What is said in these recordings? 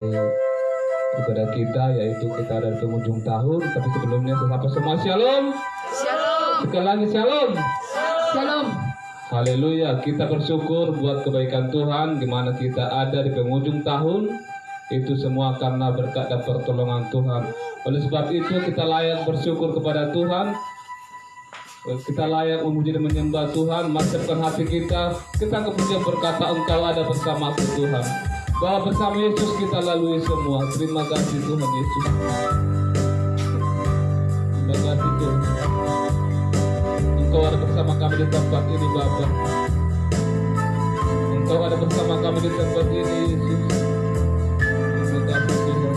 kepada kita, yaitu kita dari penghujung tahun. Tapi sebelumnya sesapa semua shalom. Shalom. Sekali lagi shalom. Shalom. Haleluya. Kita bersyukur buat kebaikan Tuhan di mana kita ada di penghujung tahun. Itu semua karena berkat dan pertolongan Tuhan. Oleh sebab itu kita layak bersyukur kepada Tuhan. Kita layak memuji dan menyembah Tuhan. Masukkan hati kita kemudian berkata, Engkau ada bersamaku Tuhan. Bahwa bersama Yesus kita lalui semua. Terima kasih Tuhan Yesus. Terima kasih Tuhan. Engkau ada bersama kami di tempat ini Bapa. Engkau ada bersama kami di tempat ini Yesus. Terima kasih Tuhan.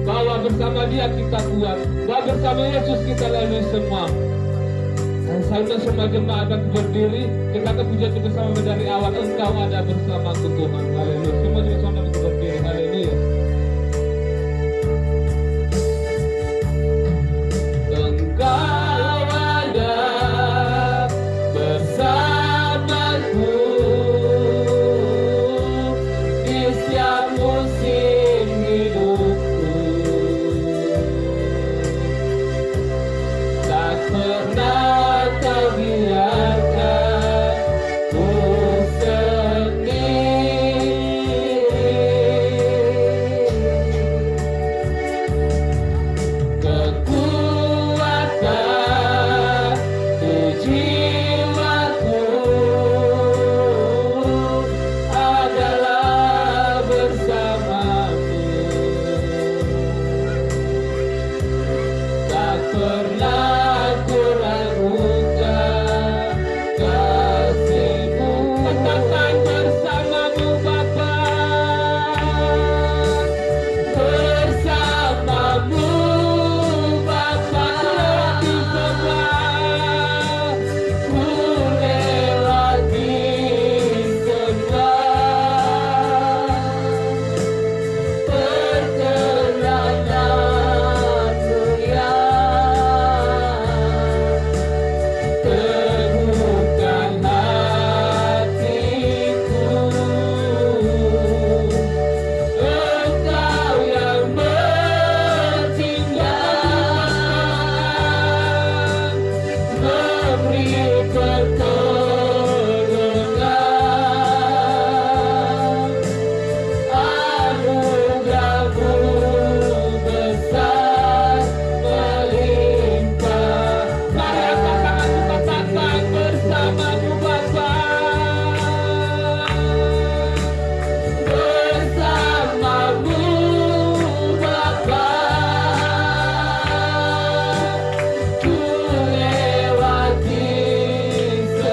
Bahwa bersama Dia kita kuat, bahwa bersama Yesus kita lalui semua. Seharusnya semua jemaat akan berdiri, kita akan puji bersama dari awal. Engkau ada bersamaku Tuhan. Haleluya. Semua juga sama berdiri. Haleluya. Engkau ada bersamaku di setiap musim hidupku. Tak pernah kau biarkan ku sendiri. Kekuatan di jiwaku adalah bersamamu. Tak pernah ku ragukan kasih-Mu. Katakan bersamamu Bapa, bersamamu Bapa, di sebelah ku lewati semua perjalananku yang teguhkan hatiku. Engkau yang bertindak, memberi pertolongan. Anugerah-Mu besar melimpah. Mari angkat tanganmu, katakan bersamamu Bapa, bersamamu Bapa, ku lewati semua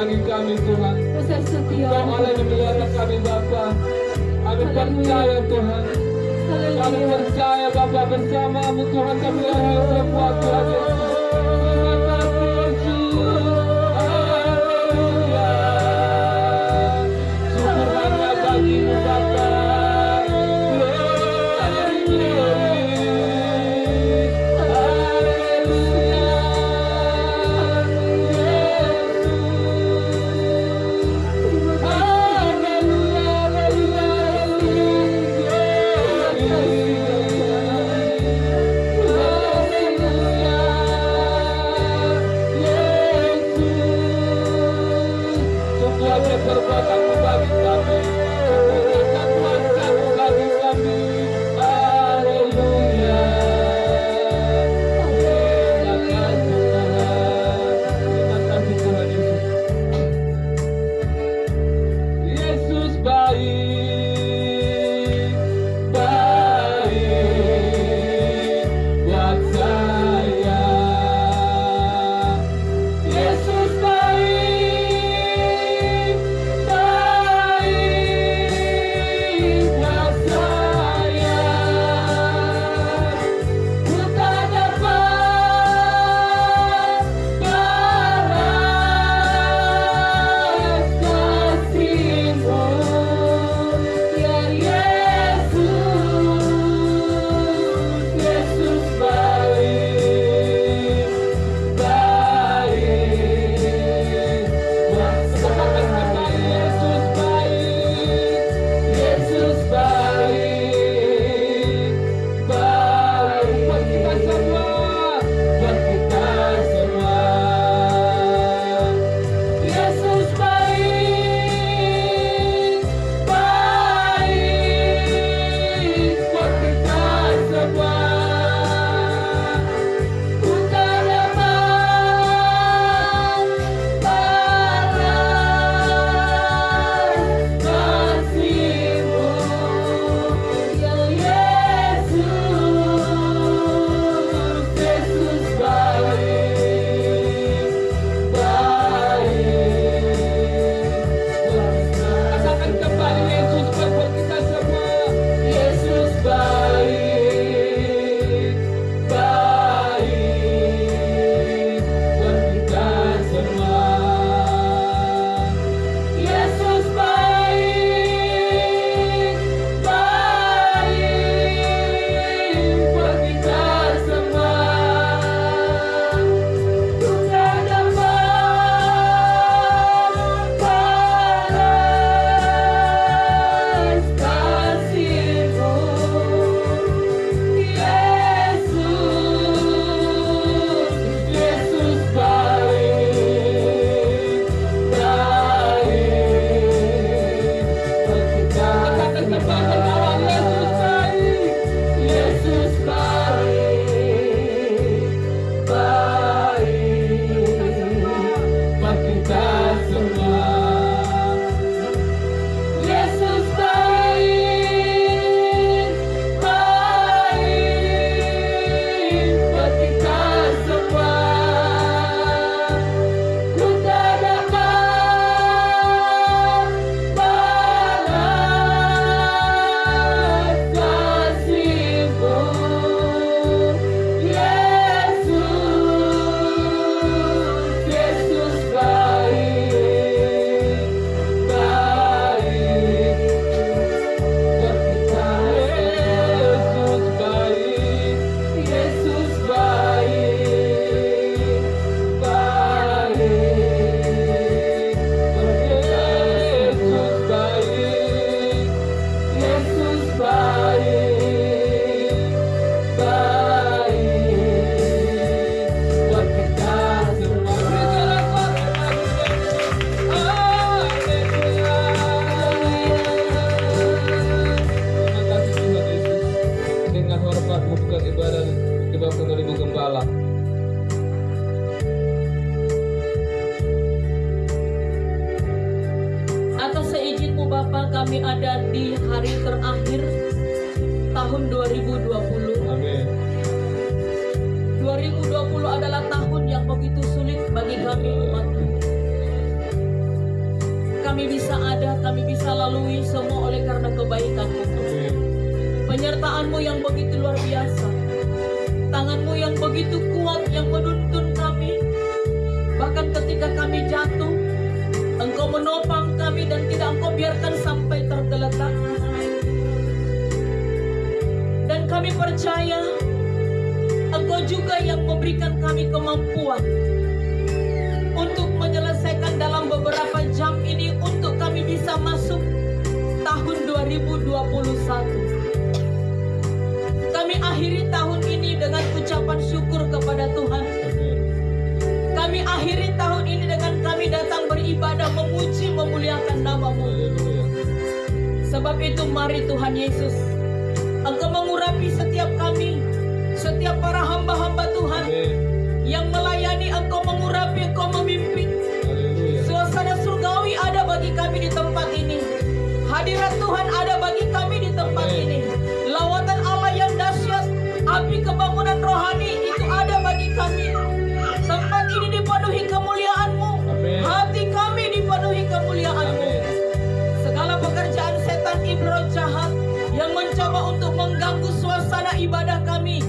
bagi kami Tuhan. Kasih setia. Kau Allah yang memelihara kami Bapa. Kami percaya Tuhan. Kami percaya Bapa bersamamu Tuhan kami lahir semua Tuhan Yesus. Terima kasih Yesus. Haleluya. Syukur hanya bagimu Bapa. Perbuatanmu bagi kami, kuasamu bagi kami. Haleluya. Terima kasih Tuhan. Terima kasih Tuhan Yesus. Yesus baik, baik buat saya. Yesus baik, baik buat saya. Ku tak dapat balas kasih-Mu, ya Yesus. Yesus baik, baik buat saya. Yesus baik, Yesus baik, baik buat kita semua, buat kita semua. Yesus baik, baik buat kita semua. Ku tak dapat balas kasih-Mu, ya Yesus. Yesus baik, baik. Katakan kembali Yesus buat kita semua. Yesus baik, baik buat kita semua. Yesus baik, baik buat kita semua. Ku tak dapat balas kasih-Mu, Yesus. Yesus baik, baik buat kita. Katakan kembali bahwa Yesus baik, Yesus baik, baik buat kita semua. Yesus baik, baik buat kita semua. Ku tak dapat balas kasih-Mu, Yesus. Yesus baik, baik buat kita semua. Yesus baik, baik buat kita semua. Yesus baik, baik buat kita semua. Terima kasih Tuhan Yesus. Dengan hormat membuka ibadah dibawakan oleh Ibu Gembala. Atas seizin-Mu Bapa, kami ada di hari terakhir tahun 2020. Amin. 2020 adalah tahun yang begitu sulit bagi kami umat-Mu. kami bisa ada, kami bisa lalui semua oleh karena kebaikan-Mu. Amin. Penyertaan-Mu yang begitu luar biasa. Tangan-Mu yang begitu kuat yang menuntun kami. Bahkan ketika kami jatuh, Engkau menopang kami dan tidak Engkau biarkan sampai tergeletak. Dan kami percaya Engkau juga yang memberikan kami kemampuan untuk menyelesaikan dalam beberapa jam ini untuk kami bisa masuk tahun 2021. Kami akhiri tahun ini dengan ucapan syukur kepada Tuhan. Amin. Kami akhiri tahun ini dengan kami datang beribadah, memuji, memuliakan nama-Mu. Haleluya. Sebab itu mari Tuhan Yesus, Engkau mengurapi setiap kami, setiap para hamba-hamba Tuhan Amin. yang melayani. Engkau mengurapi, Engkau memimpin. Haleluya. Suasana surgawi ada bagi kami di tempat ini. Hadirat Tuhan ada bagi kami di tempat Amin. ini. Lawatan Allah yang dahsyat, api kebangunan rohani itu ada bagi kami. Tempat ini dipenuhi kemuliaan-Mu. Amin. Hati kami dipenuhi kemuliaan-Mu. Amin. Segala pekerjaan setan ibroh jahat yang mencoba untuk mengganggu suasana ibadah kami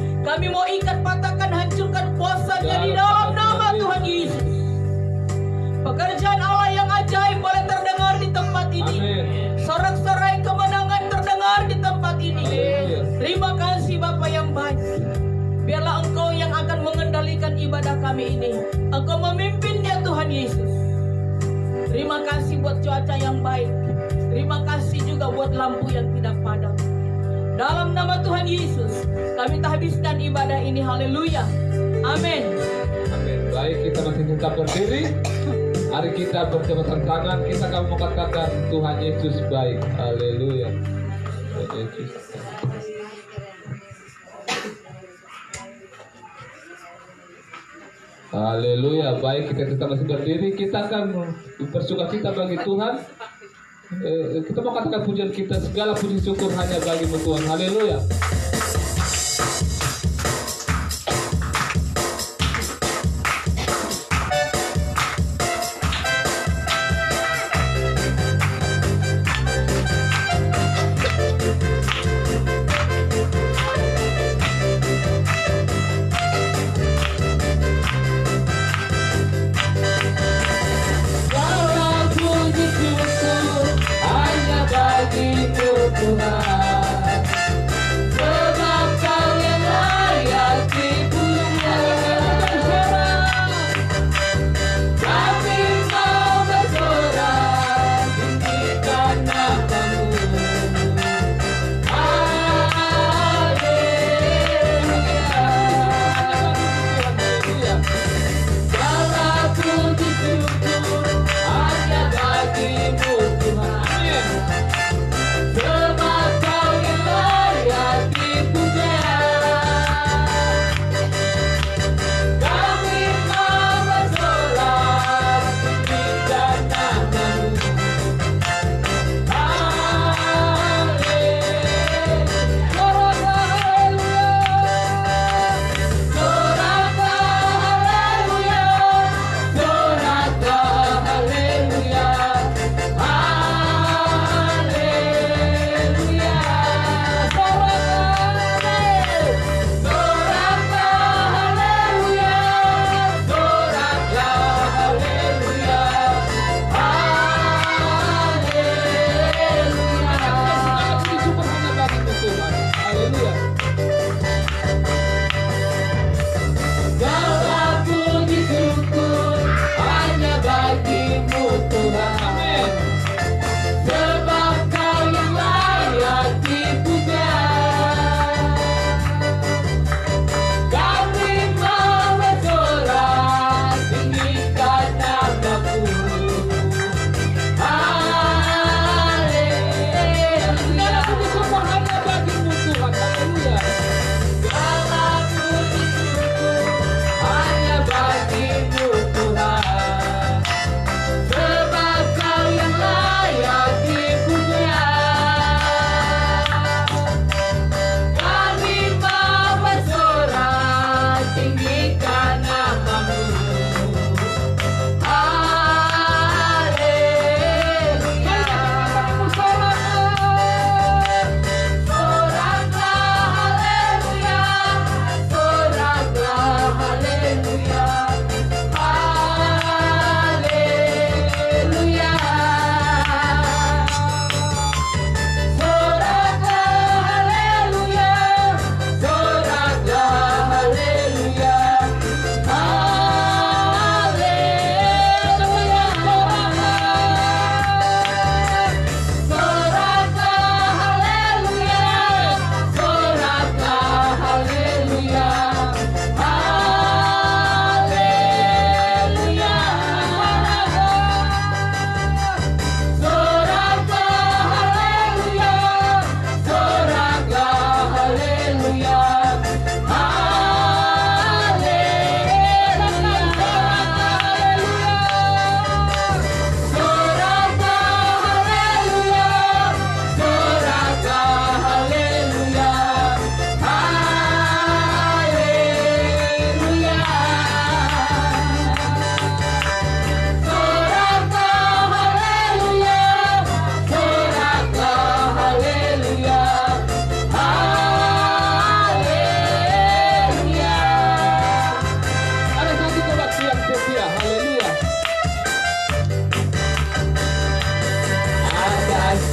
mau ikat, patahkan, hancurkan kuasanya di dalam nama Tuhan Yesus. Pekerjaan Allah yang ajaib boleh terdengar di tempat ini. Amin. Sorak-sorai kemenangan terdengar di tempat ini. Haleluya. Terima kasih Bapa yang baik. Biarlah Engkau yang akan mengendalikan ibadah kami ini. Engkau memimpinnya Tuhan Yesus. Terima kasih buat cuaca yang baik. Terima kasih juga buat lampu yang tidak padam. Dalam nama Tuhan Yesus, kami habiskan ibadah ini. Haleluya. Amin. Amin. Baik, kita masih tetap berdiri. Hari kita berjabatan tangan, kita akan mengatakan Tuhan Yesus baik. Haleluya. Tuhan Yesus. Haleluya. Baik, kita tetap masih berdiri. Kita akan bersuka cita bagi Tuhan. Kita mau katakan pujian kita, segala puji syukur hanya bagi-Mu Tuhan. Haleluya. Segala puji syukur hanya bagi-Mu Tuhan.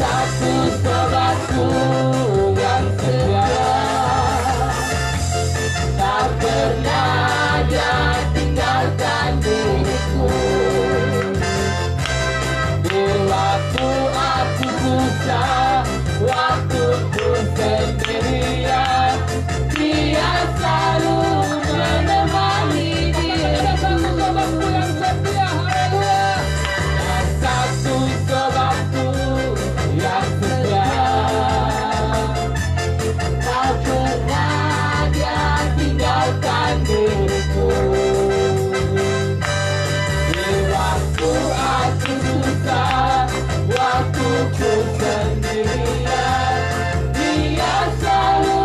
satu sobatku yang setia, tak pernah dia tinggalkan diriku. Di waktu aku susah, waktu ku sendirian, dia selalu menemani diriku. Sobatku yang setia, haleluya. Satu sobatku yang setia, tak pernah dia tinggalkan diriku. Di waktu aku susah, waktu ku sendirian, dia selalu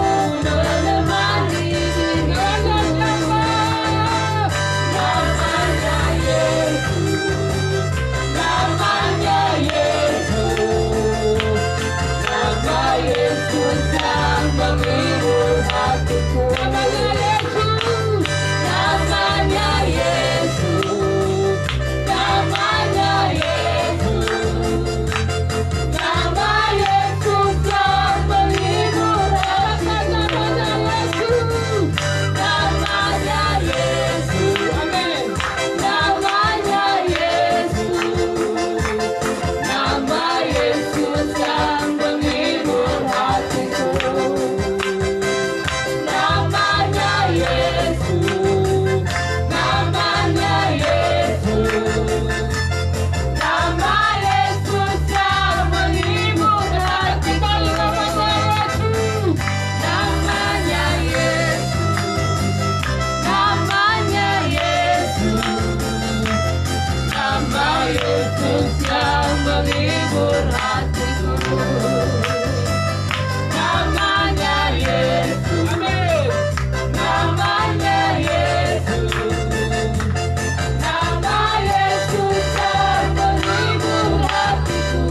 menemani diriku. Namanya Yesus, namanya Yesus, nama Yesus yang menghibur hatiku. Namanya Yesus, namanya Yesus, namanya Yesus, nama Yesus yang menghibur hatiku. Namanya Yesus, namanya Yesus, amin. Namanya Yesus, nama Yesus yang menghibur hatiku. Namanya Yesus, namanya Yesus, nama Yesus yang menghibur hatiku. Namanya Yesus, namanya Yesus, nama Yesus yang menghibur hatiku. Namanya Yesus, amin. Namanya Yesus, nama Yesus yang menghibur hatiku.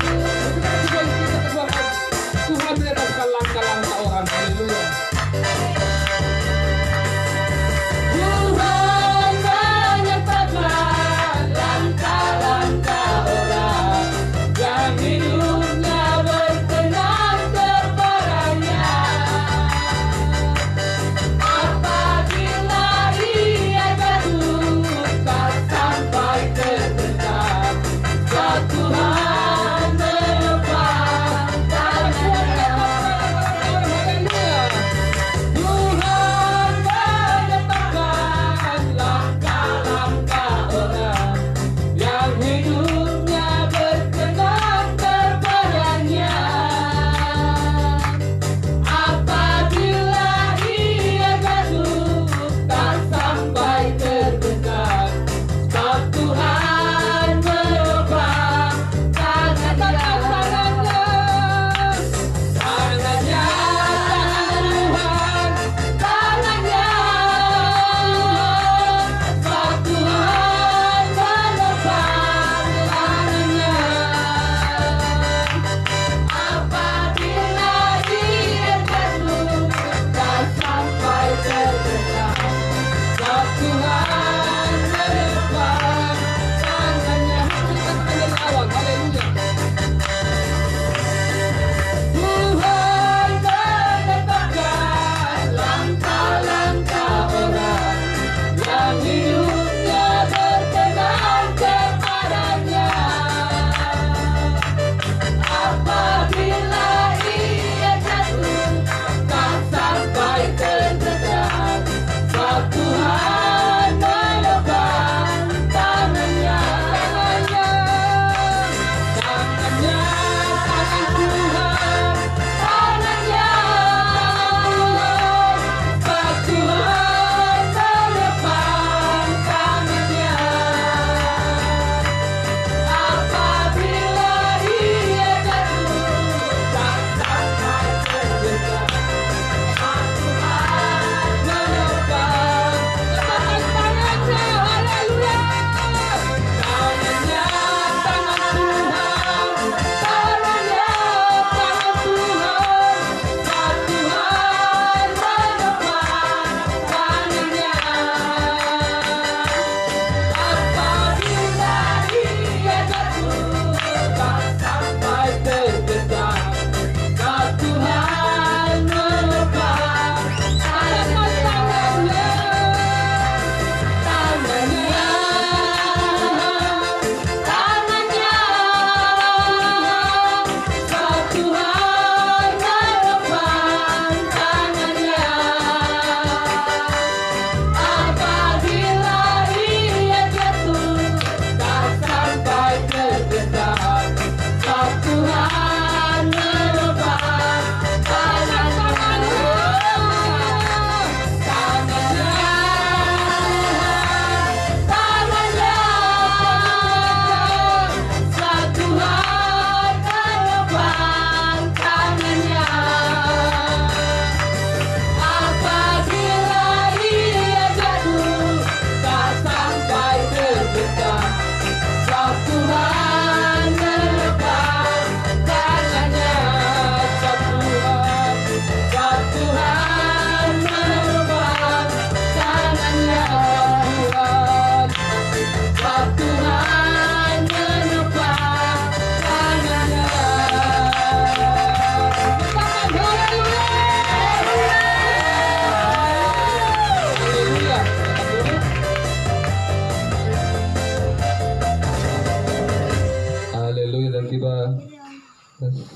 Tuhan menyebabkan langkah-langkah orang, haleluya. Tuhan menyertakan langkah-langkah orang.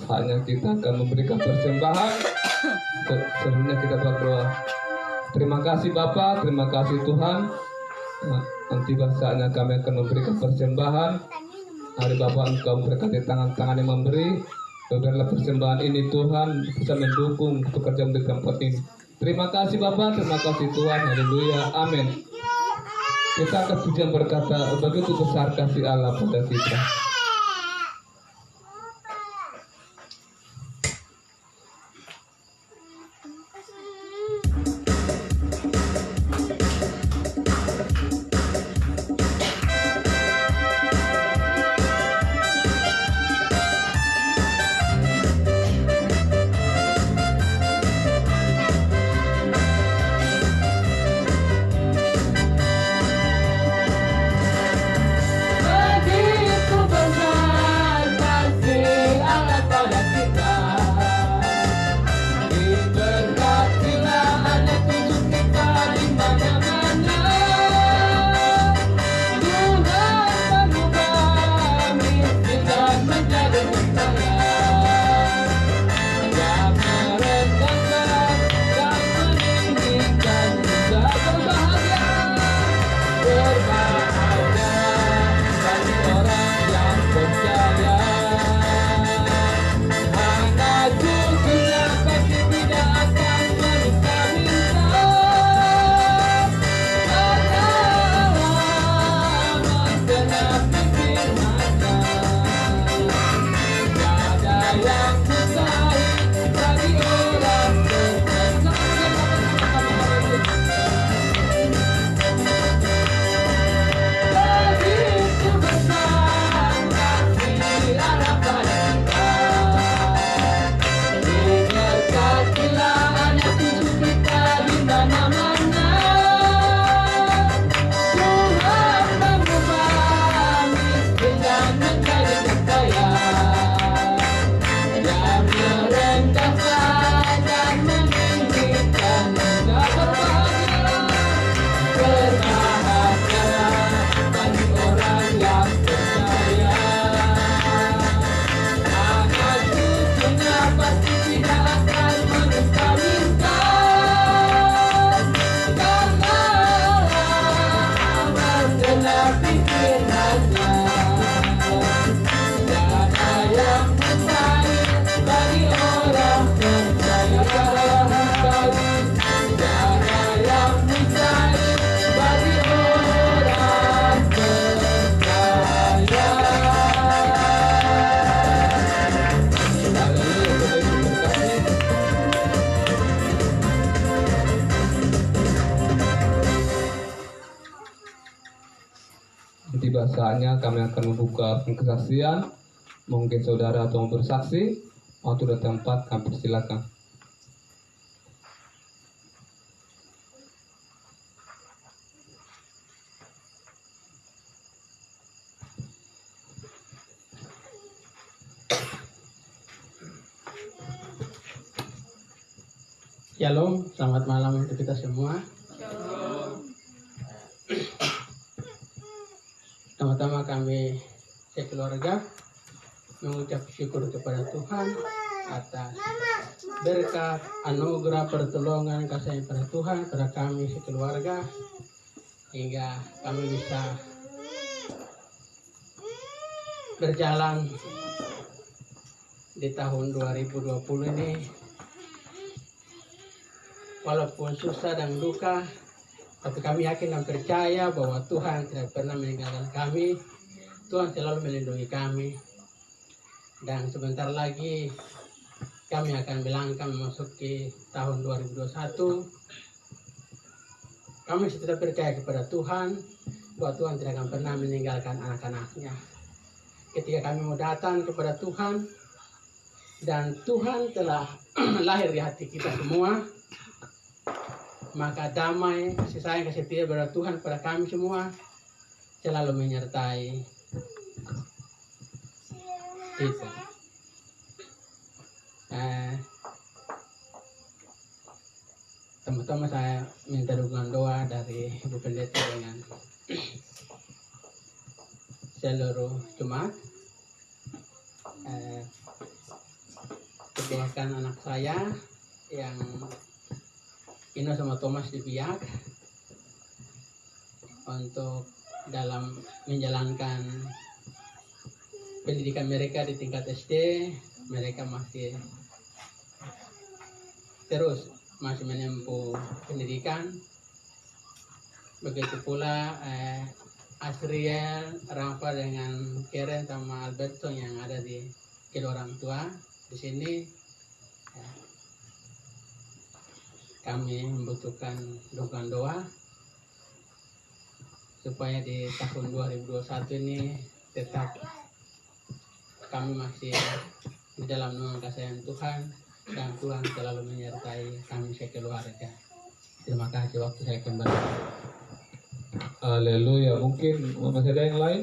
saatnya kita akan memberikan persembahan. Sebelumnya kita berdoa. Terima kasih Bapa, terima kasih Tuhan. Nanti saatnya kami akan memberikan persembahan. Hari Bapak Engkau memberkati tangan-tangan yang memberi. Biarlah persembahan ini Tuhan bisa mendukung pekerjaan di tempat ini. Terima kasih Bapak, terima kasih Tuhan. Haleluya, amin. Kita akan pujian berkata, begitu besar kasih Allah pada kita. Tiba saatnya kami akan membuka kesaksian. Mungkin saudara atau mau bersaksi, waktu dan tempat kami persilakan. Shalom, selamat malam untuk kita semua. Pertama-tama kami sekeluarga mengucap syukur kepada Tuhan atas berkat, anugerah, pertolongan, kasih pada Tuhan pada kami sekeluarga hingga kami bisa berjalan di tahun 2020 ini. Walaupun susah dan duka, tapi kami yakin dan percaya bahwa Tuhan tidak pernah meninggalkan kami. Tuhan selalu melindungi kami. Dan sebentar lagi kami akan melangkah memasuki tahun 2021. Kami tetap percaya kepada Tuhan bahwa Tuhan tidak akan pernah meninggalkan anak-anaknya. Ketika kami mau datang kepada Tuhan dan Tuhan telah lahir di hati kita semua, maka damai, kasih sayang, kasih setia pada Tuhan pada kami semua selalu menyertai kita. Pertama saya minta dukungan doa dari Ibu Pendeta dengan seluruh jemaat. Kebiakan anak saya yang Ino sama Thomas di Biak untuk dalam menjalankan pendidikan mereka di tingkat SD. Mereka masih menempuh pendidikan. Begitu pula Asriel, Rafa dengan Karen sama Alberto yang ada di kedua orang tua di sini. Kami membutuhkan dukungan doa supaya di tahun 2021 ini tetap kami masih di dalam naungan kasih Tuhan, dan Tuhan selalu menyertai kami sekeluarga. Terima kasih, waktu saya kembali. Haleluya. Mungkin masih ada yang lain?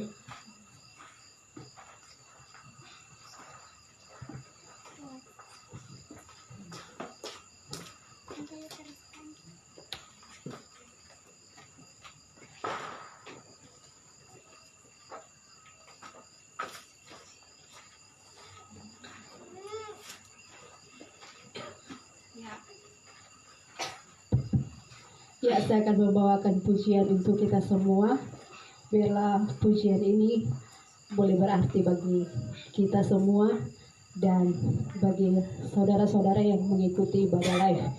Ya, saya akan membawakan pujian untuk kita semua. Biarlah pujian ini boleh berarti bagi kita semua dan bagi saudara-saudara yang mengikuti ibadah live.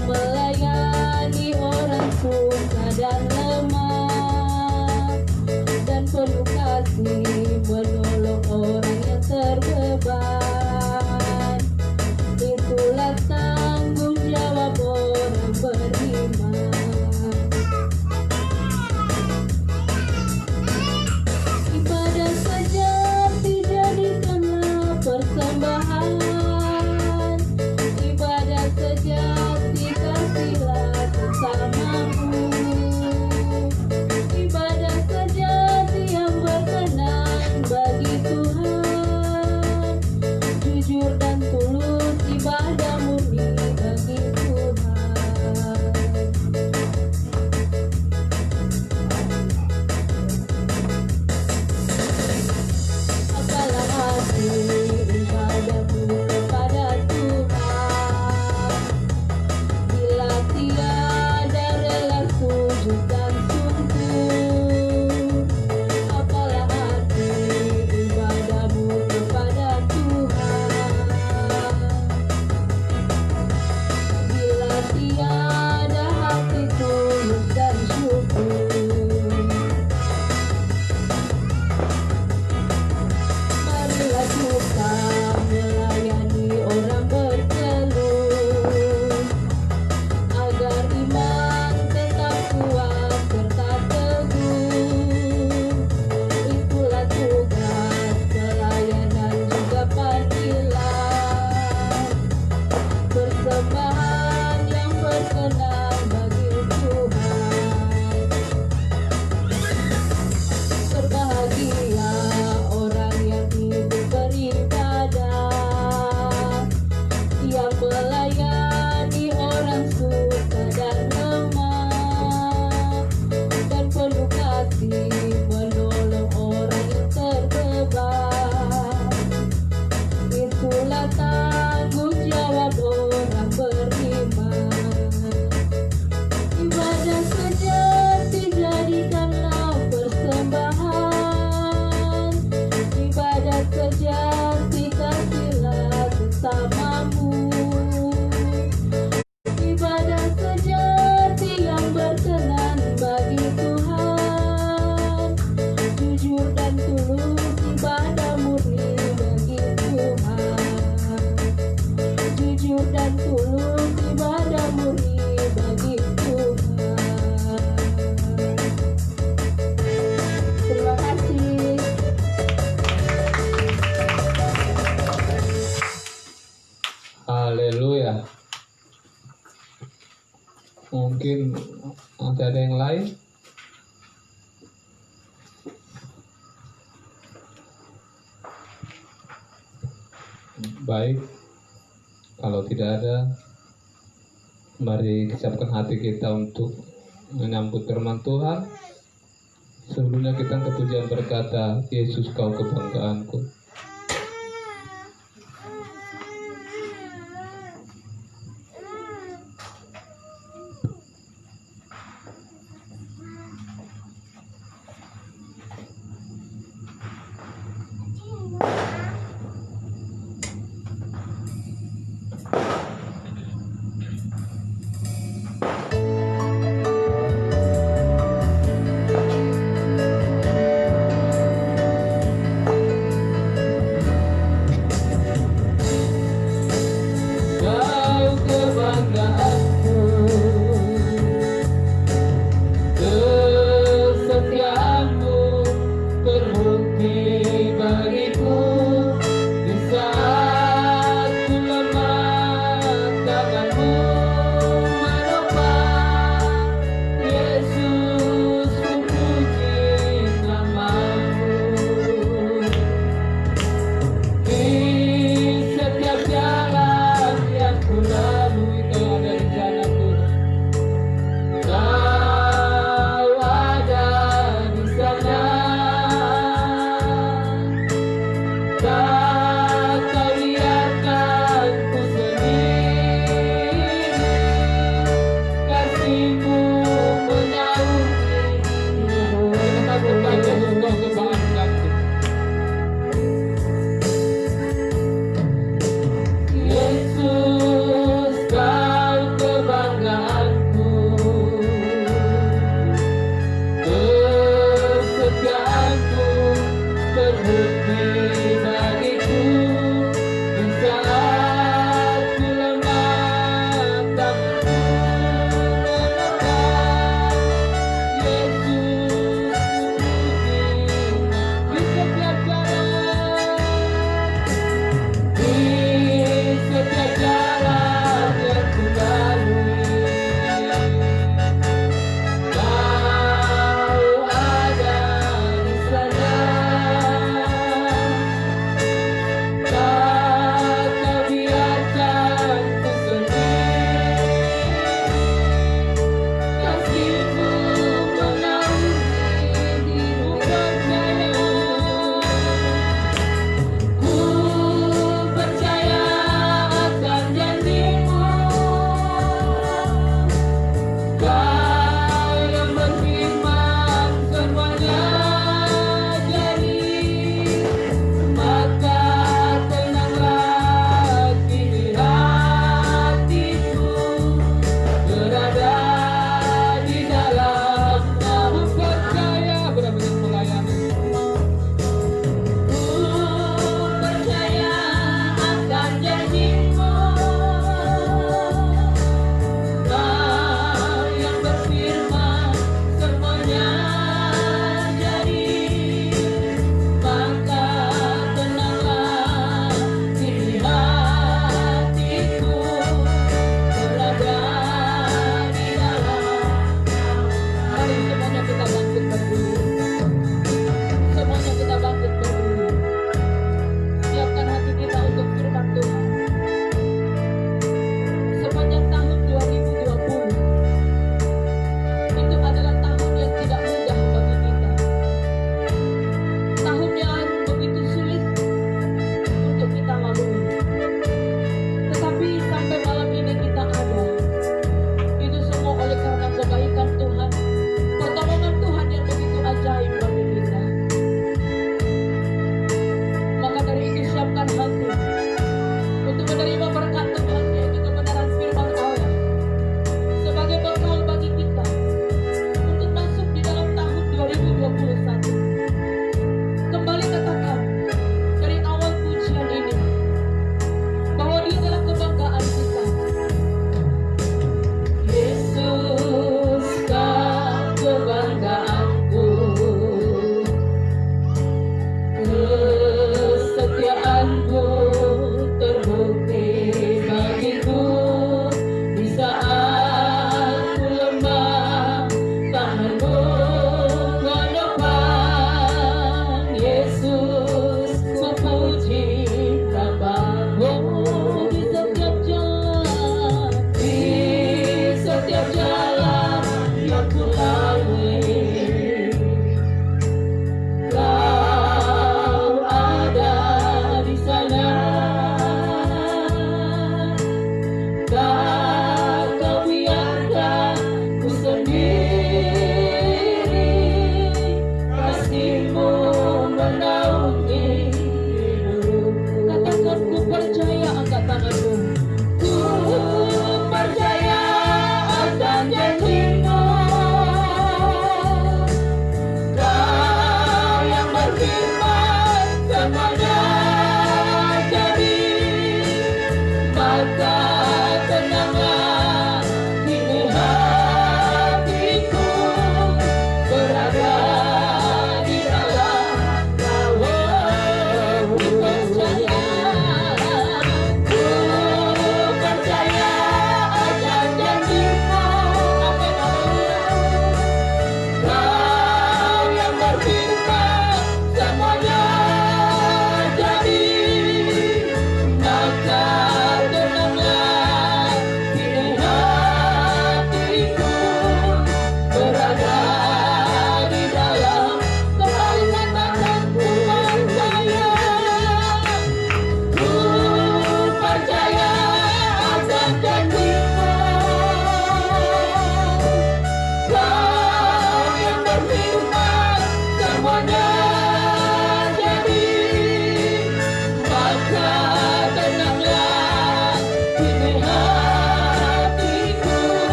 Melayani orang susah dan lemah. Baik, kalau tidak ada, mari siapkan hati kita untuk menyambut firman Tuhan. Sebelumnya kita angkat pujian berkata, Yesus kau kebanggaanku.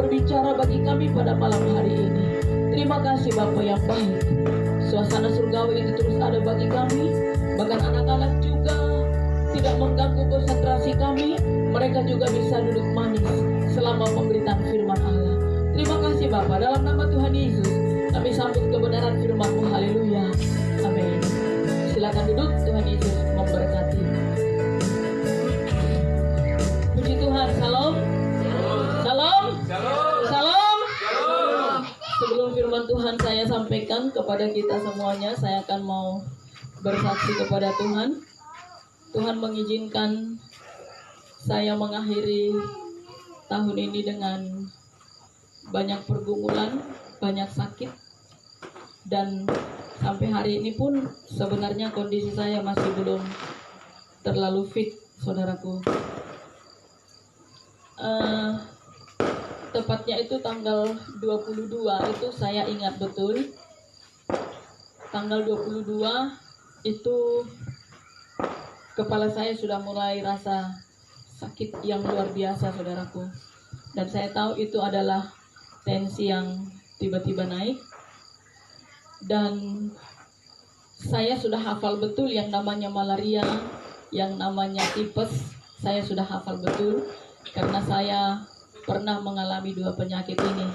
berbicara bagi kami pada malam hari ini. Terima kasih Bapa yang baik. Suasana surgawi itu terus ada bagi kami. Bahkan anak-anak juga tidak mengganggu konsentrasi kami. Mereka juga bisa duduk manis selama pemberitaan firman Allah. Terima kasih Bapa. Dalam nama Tuhan Yesus kami sambut kebenaran firman-Mu. Haleluya. Amin. Silakan duduk. Tuhan Yesus memberkati. Puji Tuhan. Salam. Salam. Salam. Sebelum firman Tuhan saya sampaikan kepada kita semuanya, saya akan mau bersaksi kepada Tuhan. Tuhan mengizinkan saya mengakhiri tahun ini dengan banyak pergumulan, banyak sakit, dan sampai hari ini pun sebenarnya kondisi saya masih belum terlalu fit, saudaraku. Tepatnya itu tanggal 22 itu saya ingat betul. Tanggal 22 itu kepala saya sudah mulai rasa sakit yang luar biasa, saudaraku. Dan saya tahu itu adalah tensi yang tiba-tiba naik. Dan saya sudah hafal betul yang namanya malaria, yang namanya tipes. Saya sudah hafal betul karena saya pernah mengalami dua penyakit ini.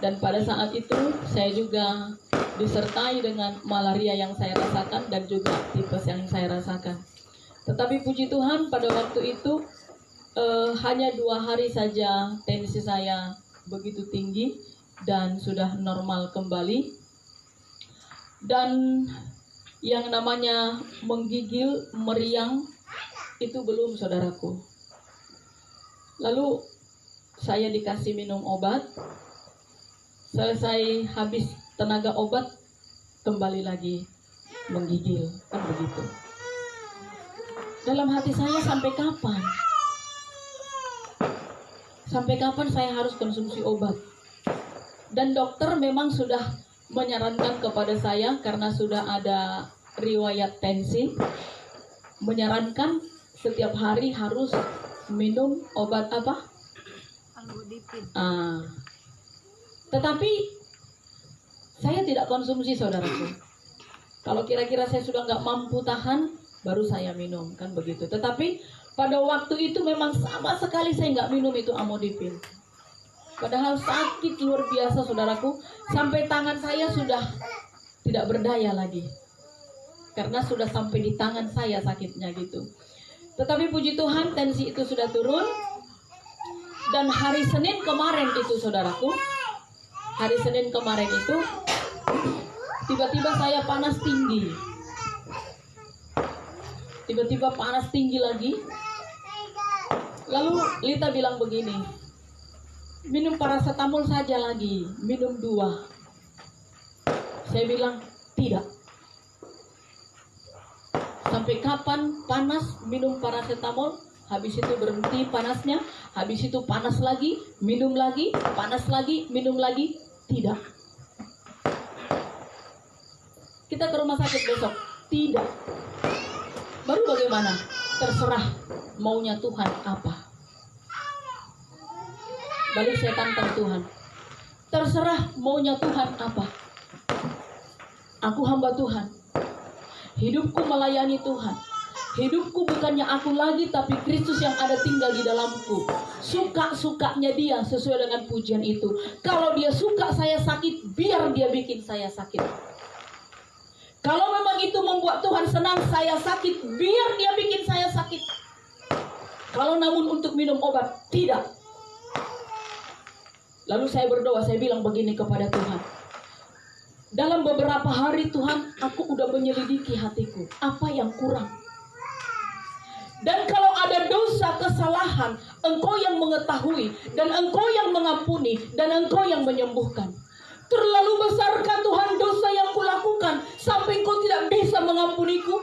Dan pada saat itu saya juga disertai dengan malaria yang saya rasakan dan juga tipes yang saya rasakan. Tetapi puji Tuhan pada waktu itu hanya 2 hari saja tensi saya begitu tinggi dan sudah normal kembali. Dan yang namanya menggigil, meriang itu belum, saudaraku. Lalu saya dikasih minum obat. Selesai habis tenaga obat, kembali lagi menggigil, kan begitu. Dalam hati saya, sampai kapan? Sampai kapan saya harus konsumsi obat? Dan dokter memang sudah menyarankan kepada saya, karena sudah ada riwayat tensi, menyarankan setiap hari harus minum obat apa? Tetapi saya tidak konsumsi, saudaraku. Kalau kira-kira saya sudah nggak mampu tahan, baru saya minum, kan begitu. Tetapi pada waktu itu memang sama sekali saya nggak minum itu amlodipin. Padahal sakit luar biasa, saudaraku. Sampai tangan saya sudah tidak berdaya lagi, karena sudah sampai di tangan saya sakitnya gitu. Tetapi puji Tuhan, tensi itu sudah turun. Dan hari Senin kemarin itu, saudaraku, hari Senin kemarin itu tiba-tiba saya panas tinggi. Tiba-tiba panas tinggi lagi. Lalu Lita bilang begini, minum paracetamol saja lagi, minum 2. Saya bilang tidak. Sampai kapan panas minum paracetamol? Habis itu berhenti panasnya, habis itu panas lagi, minum lagi, panas lagi, minum lagi, tidak. Kita ke rumah sakit besok, tidak. Baru bagaimana? Terserah maunya Tuhan apa. Balik saya tantang Tuhan. Terserah maunya Tuhan apa. Aku hamba Tuhan. Hidupku melayani Tuhan. Hidupku bukannya aku lagi, tapi Kristus yang ada tinggal di dalamku. Suka-sukanya Dia sesuai dengan pujian itu. Kalau Dia suka saya sakit, biar Dia bikin saya sakit. Kalau memang itu membuat Tuhan senang saya sakit, biar Dia bikin saya sakit. Kalau namun untuk minum obat, tidak. Lalu saya berdoa, saya bilang begini kepada Tuhan. Dalam beberapa hari Tuhan, aku udah menyelidiki hatiku. Apa yang kurang? Dan kalau ada dosa, kesalahan, Engkau yang mengetahui, dan Engkau yang mengampuni, dan Engkau yang menyembuhkan. Terlalu besarkah Tuhan dosa yang kulakukan sampai Engkau tidak bisa mengampuniku?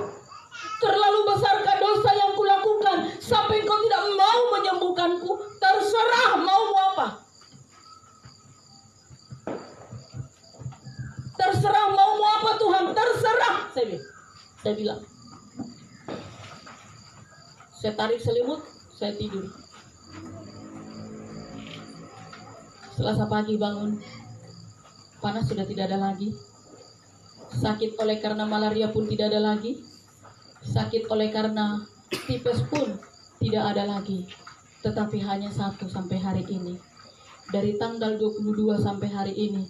Terlalu besarkah dosa yang kulakukan sampai Engkau tidak mau menyembuhkanku? Terserah maumu apa. Terserah maumu apa Tuhan, terserah. Saya bilang. Saya tarik selimut, saya tidur. Selasa pagi bangun, panas sudah tidak ada lagi. Sakit oleh karena malaria pun tidak ada lagi. Sakit oleh karena tipes pun tidak ada lagi. Tetapi hanya satu sampai hari ini. Dari tanggal 22 sampai hari ini,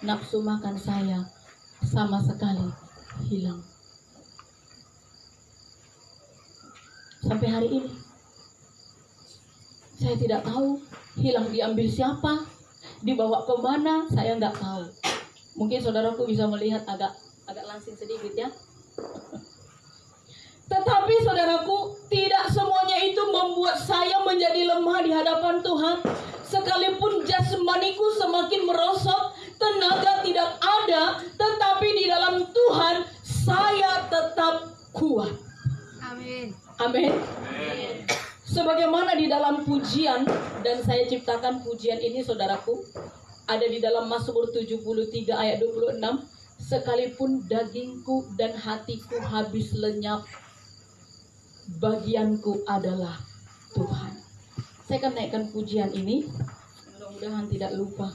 nafsu makan saya sama sekali hilang. Sampai hari ini, saya tidak tahu hilang diambil siapa, dibawa kemana, saya nggak tahu. Mungkin saudaraku bisa melihat agak langsing sedikit ya. Tetapi saudaraku, tidak semuanya itu membuat saya menjadi lemah di hadapan Tuhan. Sekalipun jasmaniku semakin merosot, tenaga tidak ada, tetapi di dalam Tuhan saya tetap kuat. Amin. Amin. Sebagaimana di dalam pujian, dan saya ciptakan pujian ini saudaraku, ada di dalam Mazmur 73 ayat 26, sekalipun dagingku dan hatiku habis lenyap, bagianku adalah Tuhan. Saya akan naikkan pujian ini, mudah-mudahan tidak lupa.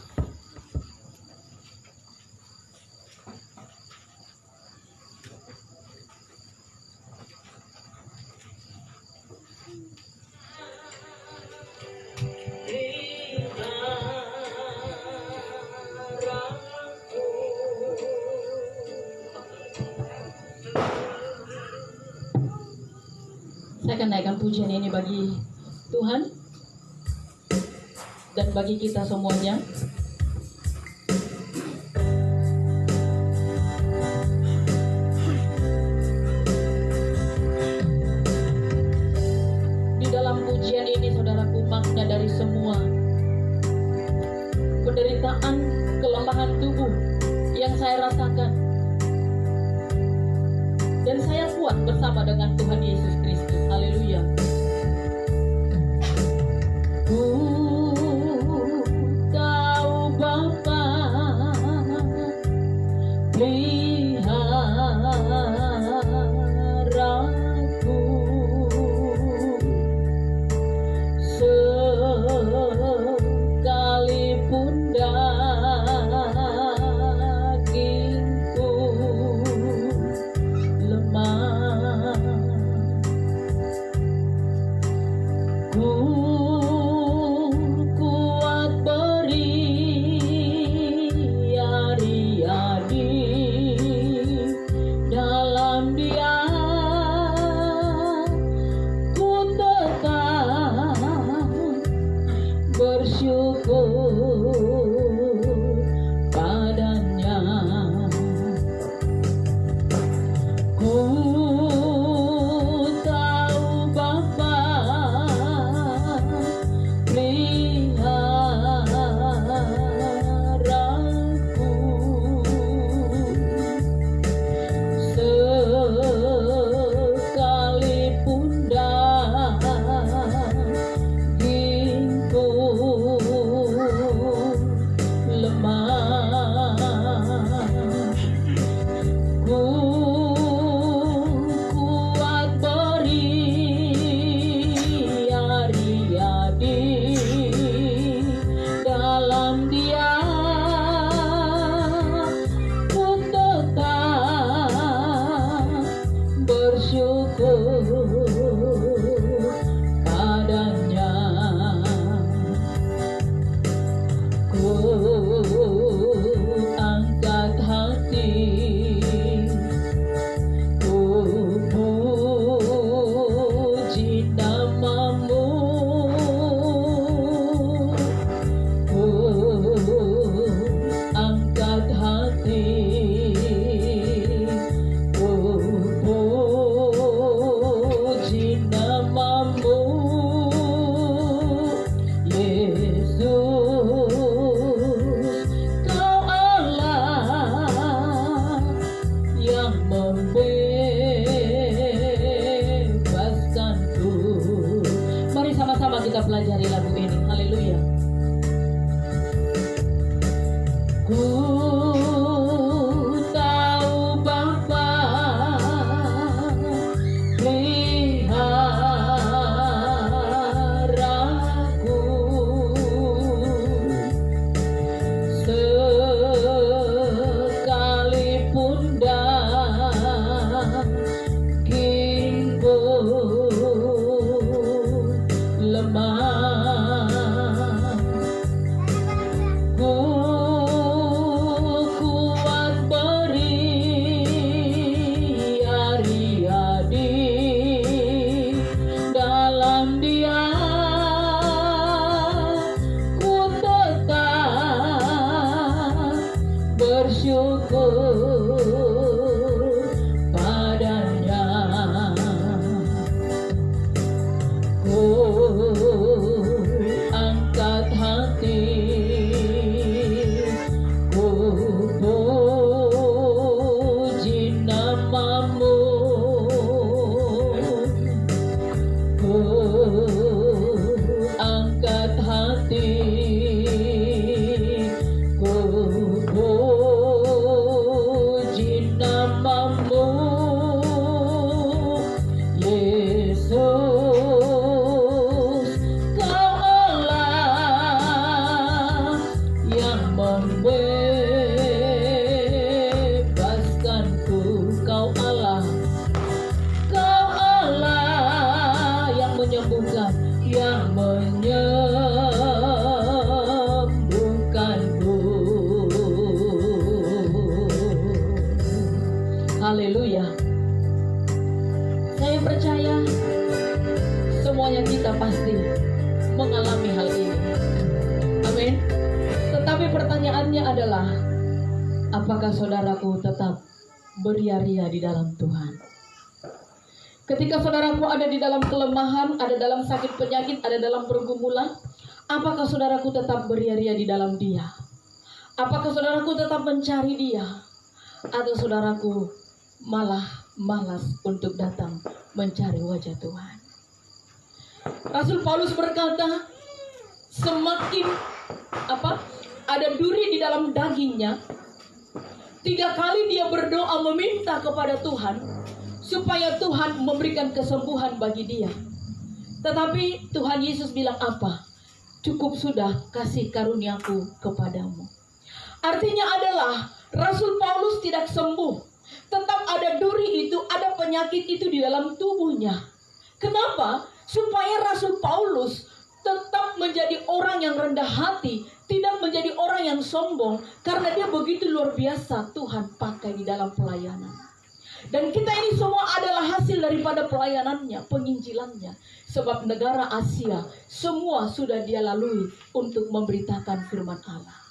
Saya akan naikkan pujian ini bagi Tuhan dan bagi kita semuanya. Di dalam pujian ini saudaraku, makna dari semua penderitaan, kelemahan tubuh yang saya rasakan, dan saya kuat bersama dengan Tuhan Yesus Kristus. Haleluya. Ku tahu Bapa peliharaku, sekalipun dagingku lemah, ku kuat beriari-ari dalam Dia, ku tetap bersyukur padanya. Ku tahu Bapa peliharaku, sekalipun dagingku lemah, ku kuat beriari-ari dalam Dia, ku tetap bersyukur padanya. Ku angkat hati, ku puji nama-Mu, ku angkat hati, ku puji nama-Mu, Yesus, Kau Allah yang membebaskanku. Mari sama-sama kita pelajari lagu ini. Haleluya. Ku tahu Bapa peliharaku, kuat beria-ria di dalam Dia, ku tetap bersyukur padanya. Ku angkat hati, ku puji namamu, ku angkat hati, ku puji namamu, Yesus. Kau Allah yang membebaskanku, Kau Allah, Kau Allah yang menyembuhkan, yang menyembuhkanku. Haleluya. Saya percaya semuanya kita pasti mengalami hal ini. Amin. Tetapi pertanyaannya adalah, apakah saudaraku tetap beria-ria di dalam Tuhan? Ketika saudaraku ada di dalam kelemahan, ada dalam sakit penyakit, ada dalam pergumulan, apakah saudaraku tetap beria-ria di dalam Dia? Apakah saudaraku tetap mencari Dia? Atau saudaraku malah malas untuk datang mencari wajah Tuhan? Rasul Paulus berkata, semakin ada duri di dalam dagingnya, 3 kali dia berdoa meminta kepada Tuhan supaya Tuhan memberikan kesembuhan bagi dia. Tetapi Tuhan Yesus bilang apa? Cukup sudah kasih karuniaku kepadamu. Artinya adalah Rasul Paulus tidak sembuh. Tetap ada duri itu, ada penyakit itu di dalam tubuhnya. Kenapa? Supaya Rasul Paulus tetap menjadi orang yang rendah hati, tidak menjadi orang yang sombong, karena dia begitu luar biasa Tuhan pakai di dalam pelayanan. Dan kita ini semua adalah hasil daripada pelayanannya, penginjilannya. Sebab negara Asia semua sudah dia lalui untuk memberitakan firman Allah.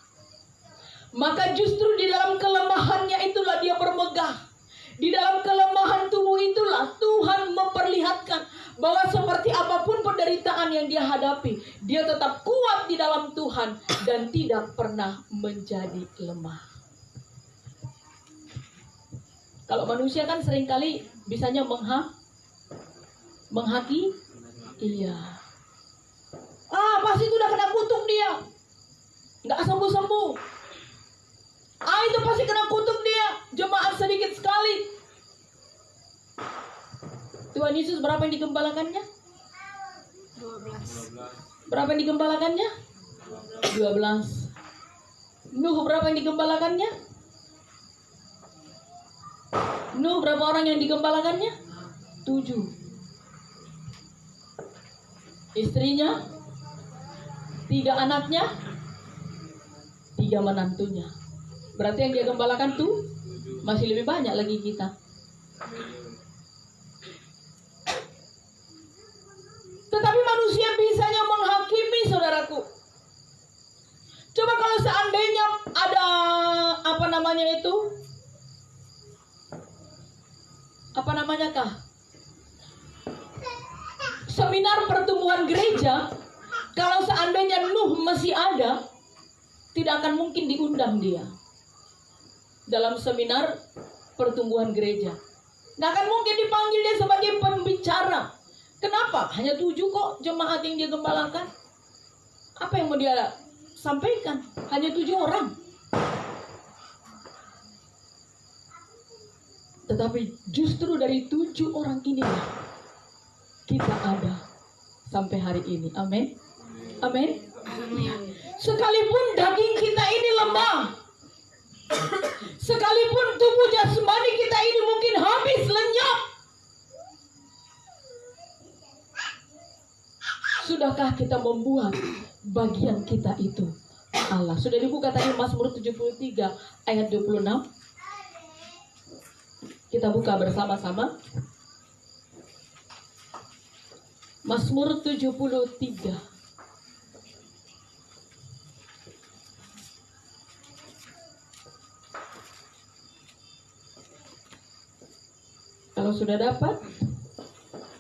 Maka justru di dalam kelemahannya itulah dia bermegah. Di dalam kelemahan tubuh itulah Tuhan memperlihatkan bahwa seperti apapun penderitaan yang dia hadapi, dia tetap kuat di dalam Tuhan dan tidak pernah menjadi lemah. Kalau manusia kan seringkali bisanya menghaki. Iya. Pasti itu udah kena kutuk dia. Nggak sembuh-sembuh. Itu pasti kena kutuk dia. Jemaat sedikit sekali. Tuhan Yesus berapa yang digembalakannya? 12. Berapa yang digembalakannya? 12. Nuh berapa yang digembalakannya? Nuh berapa orang yang digembalakannya? 7. Istrinya, 3 anaknya, 3 menantunya. Berarti yang dia gembalakan tuh masih lebih banyak lagi kita. Tetapi manusia bisanya menghakimi, saudaraku. Coba kalau seandainya ada seminar pertumbuhan gereja, kalau seandainya Nuh masih ada, tidak akan mungkin diundang dia dalam seminar pertumbuhan gereja. Nggak akan mungkin dipanggil dia sebagai pembicara. Kenapa? Hanya 7 kok jemaat yang dia gembalakan. Apa yang mau dia sampaikan? Hanya 7 orang. Tetapi justru dari 7 orang inilah kita ada sampai hari ini. Amin. Amin. Sekalipun daging kita ini lemah, sekalipun tubuh jasmani kita ini mungkin habis lenyap, sudahkah kita membuat bagian kita itu Allah. Sudah dibuka tadi Mazmur 73 ayat 26. Kita buka bersama-sama. Mazmur 73. Kalau sudah dapat,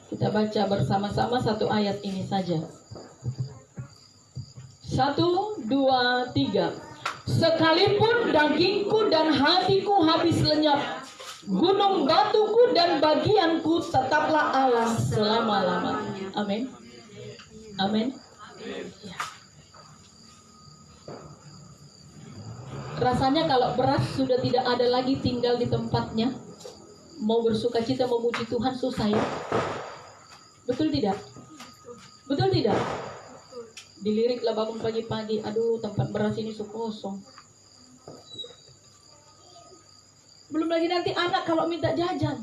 kita baca bersama-sama satu ayat ini saja. 1, 2, 3. Sekalipun dagingku dan hatiku habis lenyap, gunung batuku dan bagianku tetaplah Allah selama-lamanya. Amin. Amin. Ya. Rasanya kalau beras sudah tidak ada lagi tinggal di tempatnya, mau bersuka cita memuji Tuhan susah ya. Betul tidak? Betul tidak? Diliriklah bangun pagi-pagi, aduh tempat beras ini kosong. Belum lagi nanti anak kalau minta jajan.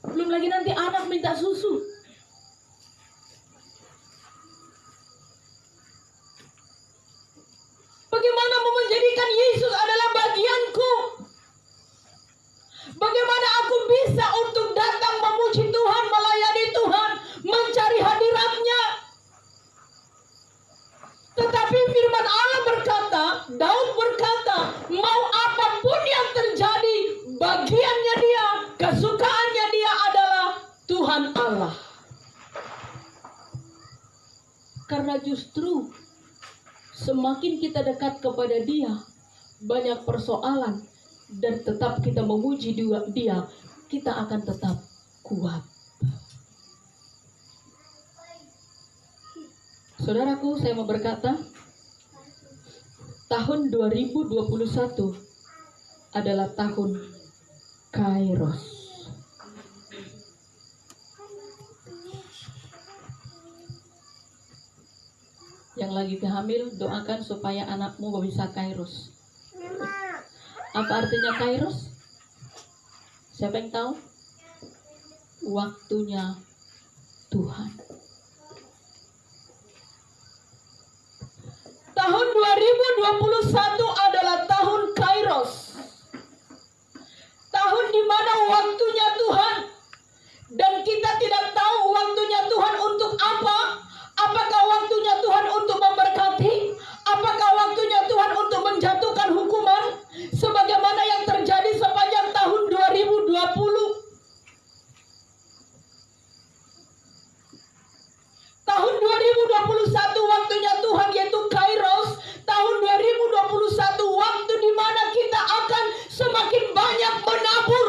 Belum lagi nanti anak minta susu. Bagaimana mau menjadikan Yesus adalah bagianku? Bagaimana aku bisa untuk datang memuji Tuhan, melayani Tuhan, mencari hadirat-Nya? Tetapi firman Allah berkata, Daud berkata, mau apapun yang terjadi, bagiannya dia, kesukaannya dia adalah Tuhan Allah. Karena justru semakin kita dekat kepada Dia, banyak persoalan, dan tetap kita memuji Dia, kita akan tetap kuat. Saudaraku, saya mau berkata, tahun 2021 adalah tahun Kairos. Yang lagi hamil, doakan supaya anakmu bisa Kairos. Apa artinya Kairos? Siapa yang tahu? Waktunya Tuhan. Tahun 2021 adalah tahun Kairos. Tahun di mana waktunya Tuhan. Dan kita tidak tahu waktunya Tuhan untuk apa. Apakah waktunya Tuhan untuk memberkati? Apakah waktunya Tuhan untuk menjatuhkan hukuman? Sebagaimana yang terjadi sepanjang tahun 2020. Tahun 2021 waktunya Tuhan yaitu Kairos. Tahun 2021 waktu di mana kita akan semakin banyak menabur.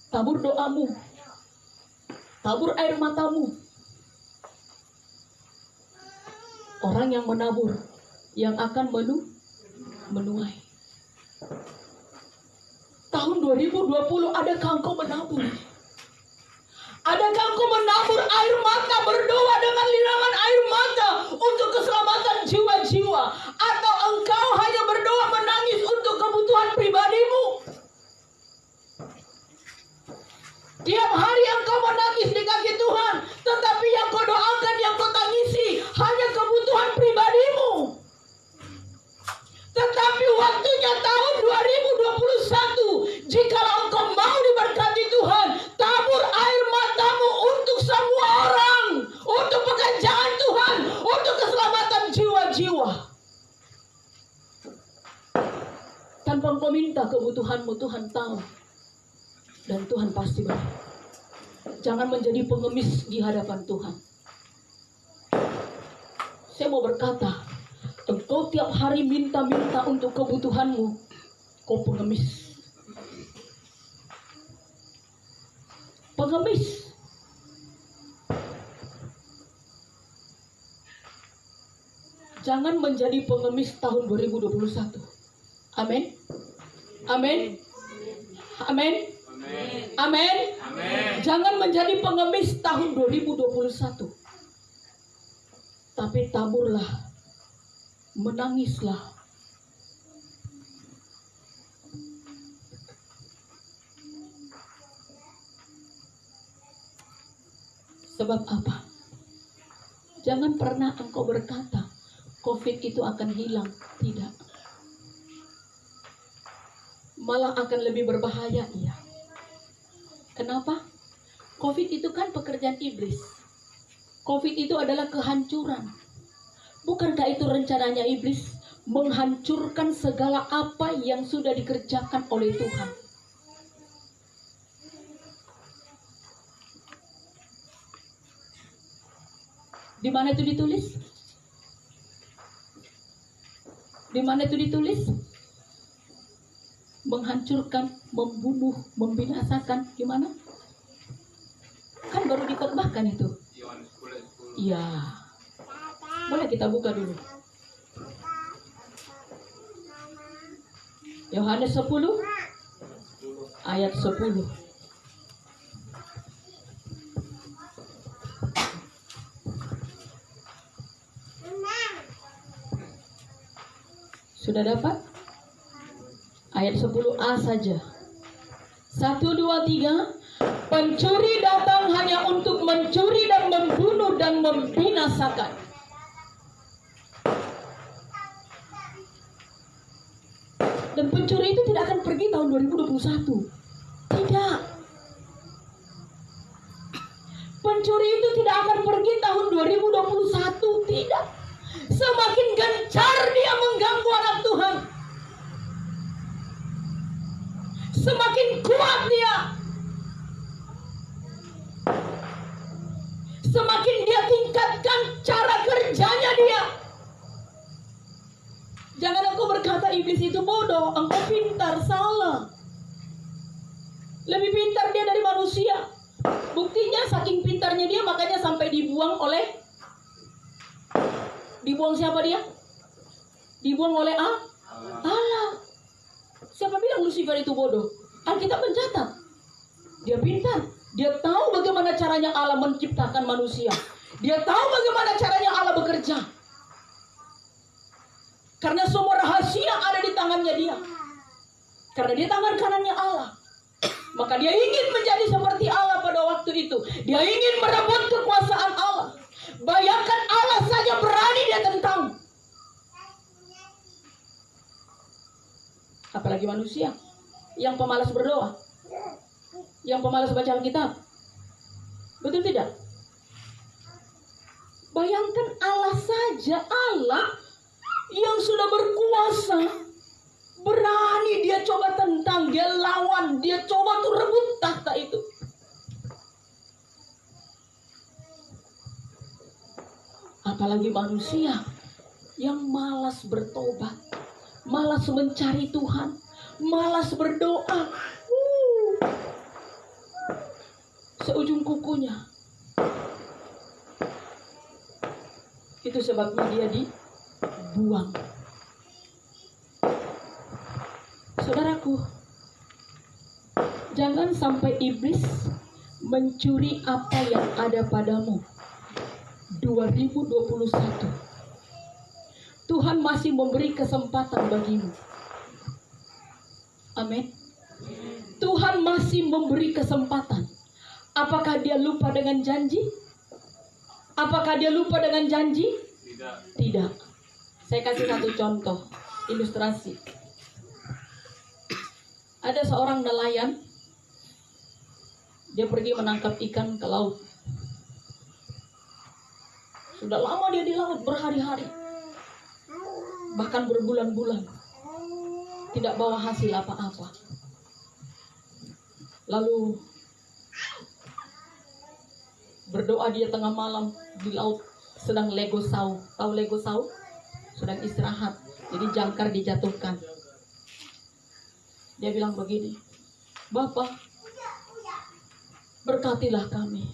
Tabur doamu, tabur air matamu. Orang yang menabur, yang akan menuai. Tahun 2020 adakah engkau menabur? Adakah engkau menabur air mata, berdoa dengan lirangan air mata untuk keselamatan jiwa-jiwa? Atau engkau hanya berdoa menangis untuk kebutuhan pribadimu? Tiap hari engkau menangis di kaki Tuhan, tetapi yang kau doakan, yang kau tangisi hanya kebutuhan pribadimu. Tetapi waktunya tahun 2021, jikalau engkau mau diberkati Tuhan, tabur air matamu untuk semua orang, untuk pekerjaan Tuhan, untuk keselamatan jiwa-jiwa. Tanpa engkau minta kebutuhanmu, Tuhan tahu. Dan Tuhan pasti beri. Jangan menjadi pengemis di hadapan Tuhan. Saya mau berkata, engkau tiap hari minta-minta untuk kebutuhanmu, kau pengemis. Pengemis. Jangan menjadi pengemis tahun 2021. Amin. Amin. Amin. Amin. Jangan menjadi pengemis tahun 2021. Tapi taburlah, menangislah. Sebab apa? Jangan pernah engkau berkata, COVID itu akan hilang. Tidak. Malah akan lebih berbahaya, iya. Kenapa? COVID itu kan pekerjaan iblis. COVID itu adalah kehancuran. Bukankah itu rencananya iblis? Menghancurkan segala apa yang sudah dikerjakan oleh Tuhan. Di mana itu ditulis? Di mana itu ditulis? Menghancurkan, membunuh, membinasakan. Di mana? Kan baru dikhotbahkan itu. Iya. Boleh kita buka dulu. Yohanes 10 ayat 10. Sudah dapat? Ayat 10a saja. 1, 2, 3. Pencuri datang hanya untuk mencuri dan membunuh dan membinasakan. Dan pencuri itu tidak akan pergi tahun 2021. Tidak. Pencuri itu tidak akan pergi tahun 2021. Tidak. Semakin gencar dia mengganggu anak Tuhan, semakin kuat dia, semakin dia tingkatkan cara kerjanya dia. Jangan engkau berkata iblis itu bodoh, engkau pintar, salah. Lebih pintar dia dari manusia. Buktinya saking pintarnya dia makanya sampai dibuang siapa dia? Dibuang oleh Allah. Siapa bilang Lucifer itu bodoh? Alkitab mencatat. Dia pintar. Dia tahu bagaimana caranya Allah menciptakan manusia. Dia tahu bagaimana caranya Allah bekerja. Karena semua rahasia ada di tangannya dia. Karena dia tangan kanannya Allah. Maka dia ingin menjadi seperti Allah pada waktu itu. Dia ingin merebut kekuasaan Allah. Bayangkan Allah saja berani dia tentang. Apalagi manusia yang pemalas berdoa, yang pemalas baca Alkitab. Betul tidak? Bayangkan Allah saja, Allah yang sudah berkuasa, berani dia coba tentang, dia lawan, dia coba tuh rebut tahta itu. Apalagi manusia yang malas bertobat, malas mencari Tuhan, malas berdoa. Seujung kukunya. Itu sebabnya dia dibuang. Saudaraku, jangan sampai iblis mencuri apa yang ada padamu. 2021 Tuhan masih memberi kesempatan bagimu. Amin. Tuhan masih memberi kesempatan. Apakah dia lupa dengan janji? Apakah dia lupa dengan janji? Tidak. Saya kasih satu contoh ilustrasi. Ada seorang nelayan. Dia pergi menangkap ikan ke laut. Sudah lama dia di laut, berhari-hari, bahkan berbulan-bulan, tidak bawa hasil apa-apa. Lalu berdoa dia tengah malam di laut, sedang lego sau. Tahu lego sau? Sedang istirahat, jadi jangkar dijatuhkan. Dia bilang begini, Bapak, berkatilah kami.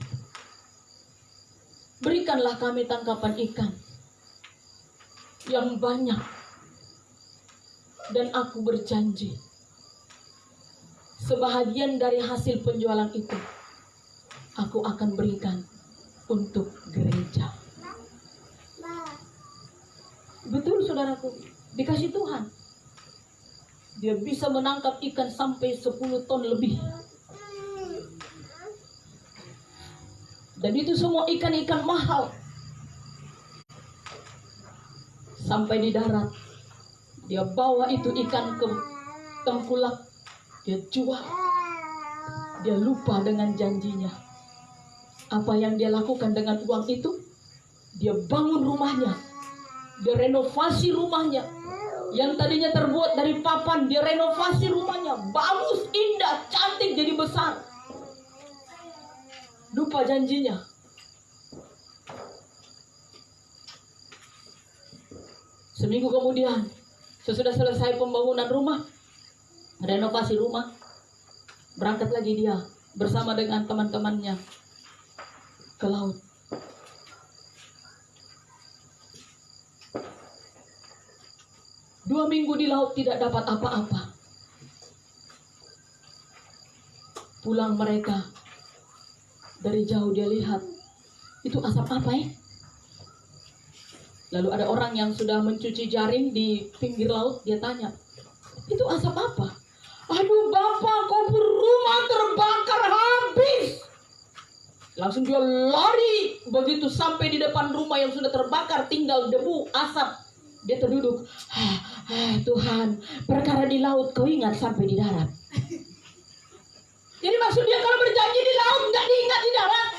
Berikanlah kami tangkapan ikan yang banyak. Dan aku berjanji, sebahagian dari hasil penjualan itu, aku akan berikan untuk gereja. Betul saudaraku, dikasih Tuhan. Dia bisa menangkap ikan sampai 10 ton lebih. Dan itu semua ikan-ikan mahal. Sampai di darat, dia bawa itu ikan ke tengkulak, dia jual. Dia lupa dengan janjinya. Apa yang dia lakukan dengan uang itu? Dia bangun rumahnya. Dia renovasi rumahnya. Yang tadinya terbuat dari papan, dia renovasi rumahnya. Bagus, indah, cantik, jadi besar. Lupa janjinya. Seminggu kemudian, sesudah selesai pembangunan rumah, renovasi rumah, berangkat lagi dia bersama dengan teman-temannya ke laut. Dua minggu di laut tidak dapat apa-apa. Pulang mereka, dari jauh dia lihat, itu asap apa ya? Lalu ada orang yang sudah mencuci jaring di pinggir laut, dia tanya, itu asap apa? Aduh Bapak, kompor rumah terbakar habis. Langsung dia lari, begitu sampai di depan rumah yang sudah terbakar, tinggal debu, asap. Dia terduduk, Tuhan, perkara di laut kau ingat sampai di darat. Jadi maksud dia kalau berjanji di laut nggak diingat di darat.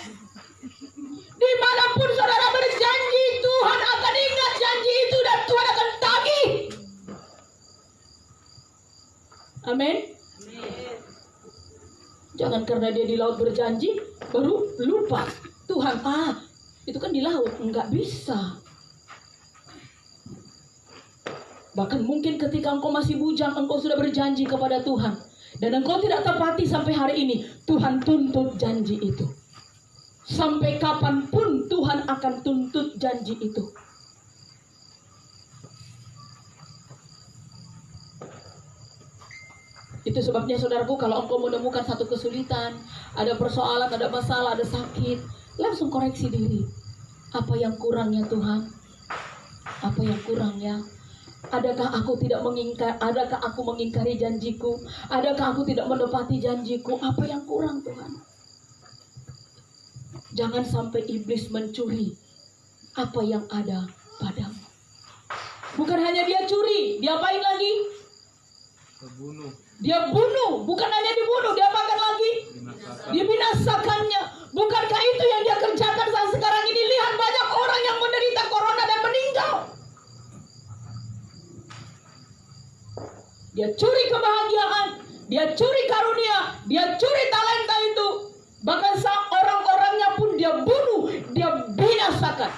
Dimanapun saudara berjanji, Tuhan akan ingat janji itu dan Tuhan akan tagih. Amin. Jangan karena dia di laut berjanji baru lupa. Tuhan, itu kan di laut, nggak bisa. Bahkan mungkin ketika engkau masih bujang, engkau sudah berjanji kepada Tuhan dan engkau tidak tepati sampai hari ini. Tuhan tuntut janji itu. Sampai kapanpun Tuhan akan tuntut janji itu. Itu sebabnya saudaraku, kalau engkau menemukan satu kesulitan, ada persoalan, ada masalah, ada sakit, langsung koreksi diri. Apa yang kurangnya Tuhan? Apa yang kurangnya? Adakah aku adakah aku mengingkari janjiku? Adakah aku tidak menepati janjiku? Apa yang kurang Tuhan? Jangan sampai iblis mencuri apa yang ada padamu. Bukan hanya dia curi, dia apain lagi? Dia bunuh, bukan hanya dibunuh, dia apakan lagi? Dibinasakannya. Bukankah itu yang dia kerjakan saat sekarang ini? Lihat banyak orang yang menderita corona dan meninggal. Dia curi kebahagiaan, dia curi karunia, dia curi talenta itu. Bahkan saat orang-orangnya pun dia bunuh, dia binasakan.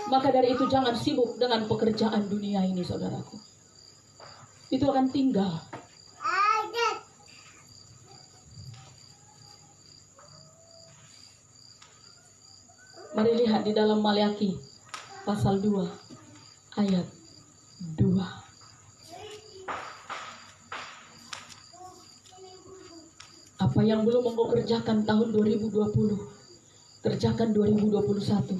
Maka dari itu jangan sibuk dengan pekerjaan dunia ini, saudaraku. Itu akan tinggal. Mari lihat di dalam Maliaki pasal 2 ayat 2. Apa yang belum engkau kerjakan tahun 2020, kerjakan 2021.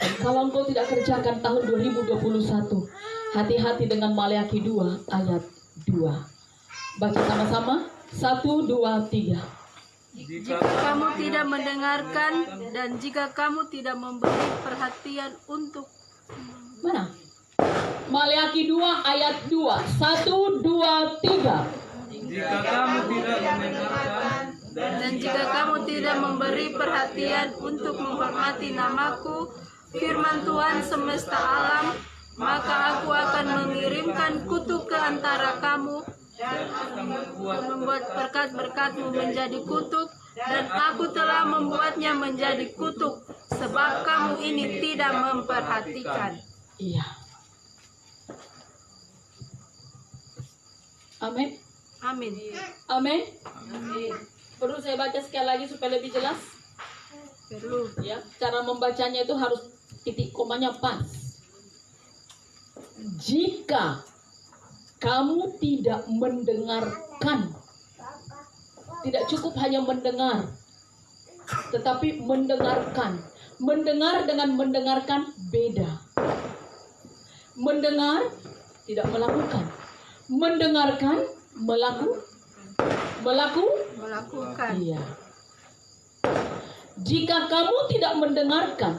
Dan kalau engkau tidak kerjakan tahun 2021, hati-hati dengan Maliaki 2 ayat 2. Baca sama-sama. 1, 2, 3. Jika kamu tidak mendengarkan dan jika kamu tidak memberi perhatian untuk Mana? Maliaki 2 ayat 2. 1, 2, 3. Jika kamu tidak mendengarkan dan jika kamu tidak memberi perhatian untuk menghormati namaku, firman Tuhan semesta alam, maka aku akan mengirimkan kutuk ke antara kamu dan membuat berkat-berkatmu menjadi kutuk, dan aku telah membuatnya menjadi kutuk sebab kamu ini tidak memperhatikan. Iya. Amin. Amin. Amin. Perlu saya baca sekali lagi supaya lebih jelas? Perlu. Ya, cara membacanya itu harus titik komanya pas. Jika kamu tidak mendengarkan, tidak cukup hanya mendengar, tetapi mendengarkan. Mendengar dengan mendengarkan beda. Mendengar tidak melakukan. Mendengarkan melakukan. melakukan. Iya. Jika kamu tidak mendengarkan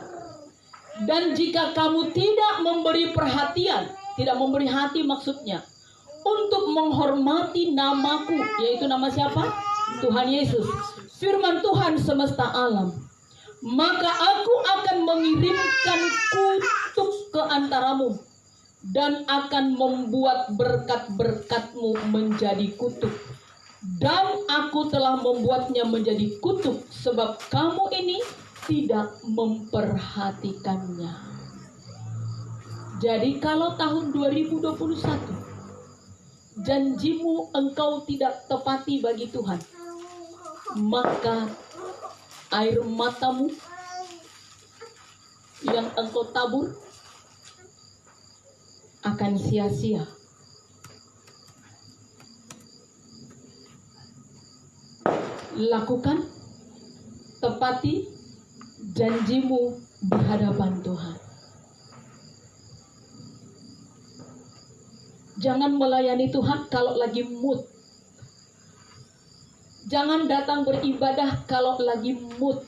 dan jika kamu tidak memberi perhatian, tidak memberi hati maksudnya, untuk menghormati namaku, yaitu nama siapa? Tuhan Yesus, firman Tuhan semesta alam, maka aku akan mengirimkan kutuk ke antaramu dan akan membuat berkat-berkatmu menjadi kutuk. Dan aku telah membuatnya menjadi kutuk sebab kamu ini tidak memperhatikannya. Jadi kalau tahun 2021 janjimu engkau tidak tepati bagi Tuhan, maka air matamu yang engkau tabur akan sia-sia. Lakukan, tepati janjimu di hadapan Tuhan. Jangan melayani Tuhan kalau lagi mood. Jangan datang beribadah kalau lagi mood.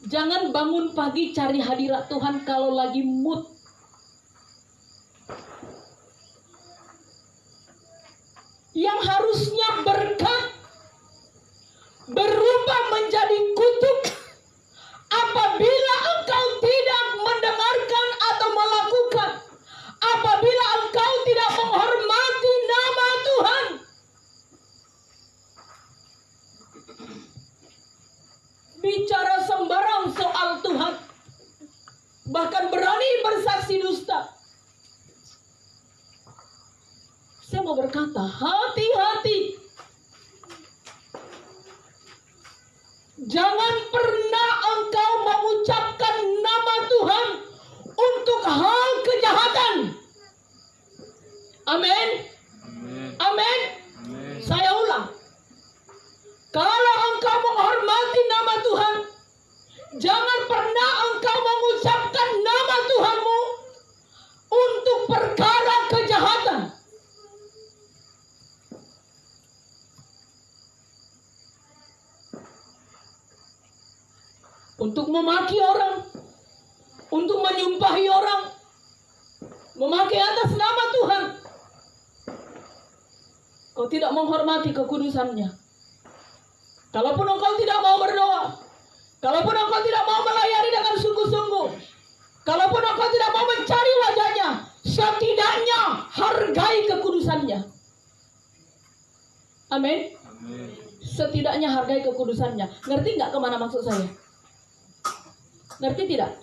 Jangan bangun pagi cari hadirat Tuhan kalau lagi mood. Yang harusnya berkat berubah menjadi kutuk apabila engkau tidak mendengarkan atau melakukan, apabila engkau tidak menghormati nama Tuhan. Bicara sembarang soal Tuhan, bahkan berani bersaksi dusta. Saya mau berkata, hati-hati. Jangan pernah engkau mengucapkan nama Tuhan untuk hal kejahatan. Amin. Amin. Saya ulang. Kalau engkau menghormati nama Tuhan, jangan pernah engkau mengucapkan nama Tuhanmu untuk perkara kejahatan. Untuk memaki orang, untuk menyumpahi orang, memakai atas nama Tuhan. Kau tidak menghormati kekudusannya. Kalaupun engkau tidak mau berdoa, kalaupun engkau tidak mau melayani dengan sungguh-sungguh, kalaupun engkau tidak mau mencari wajahnya, setidaknya hargai kekudusannya. Amin. Setidaknya hargai kekudusannya. Ngerti nggak kemana maksud saya? Ngerti tidak?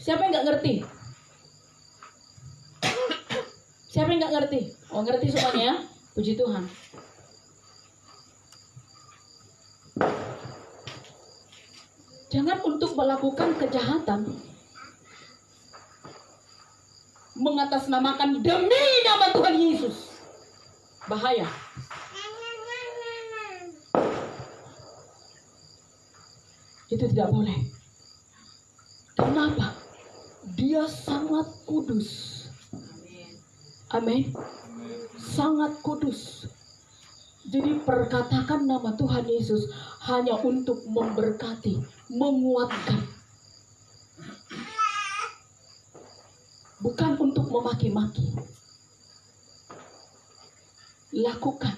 Siapa yang nggak ngerti? Siapa yang nggak ngerti? Oh, ngerti semuanya ya? Puji Tuhan. Jangan untuk melakukan kejahatan mengatasnamakan demi nama Tuhan Yesus. Bahaya. Itu tidak boleh. Kenapa? Dia sangat kudus. Amin. Sangat kudus. Jadi perkatakan nama Tuhan Yesus hanya untuk memberkati, menguatkan. Bukan untuk memaki-maki. Lakukan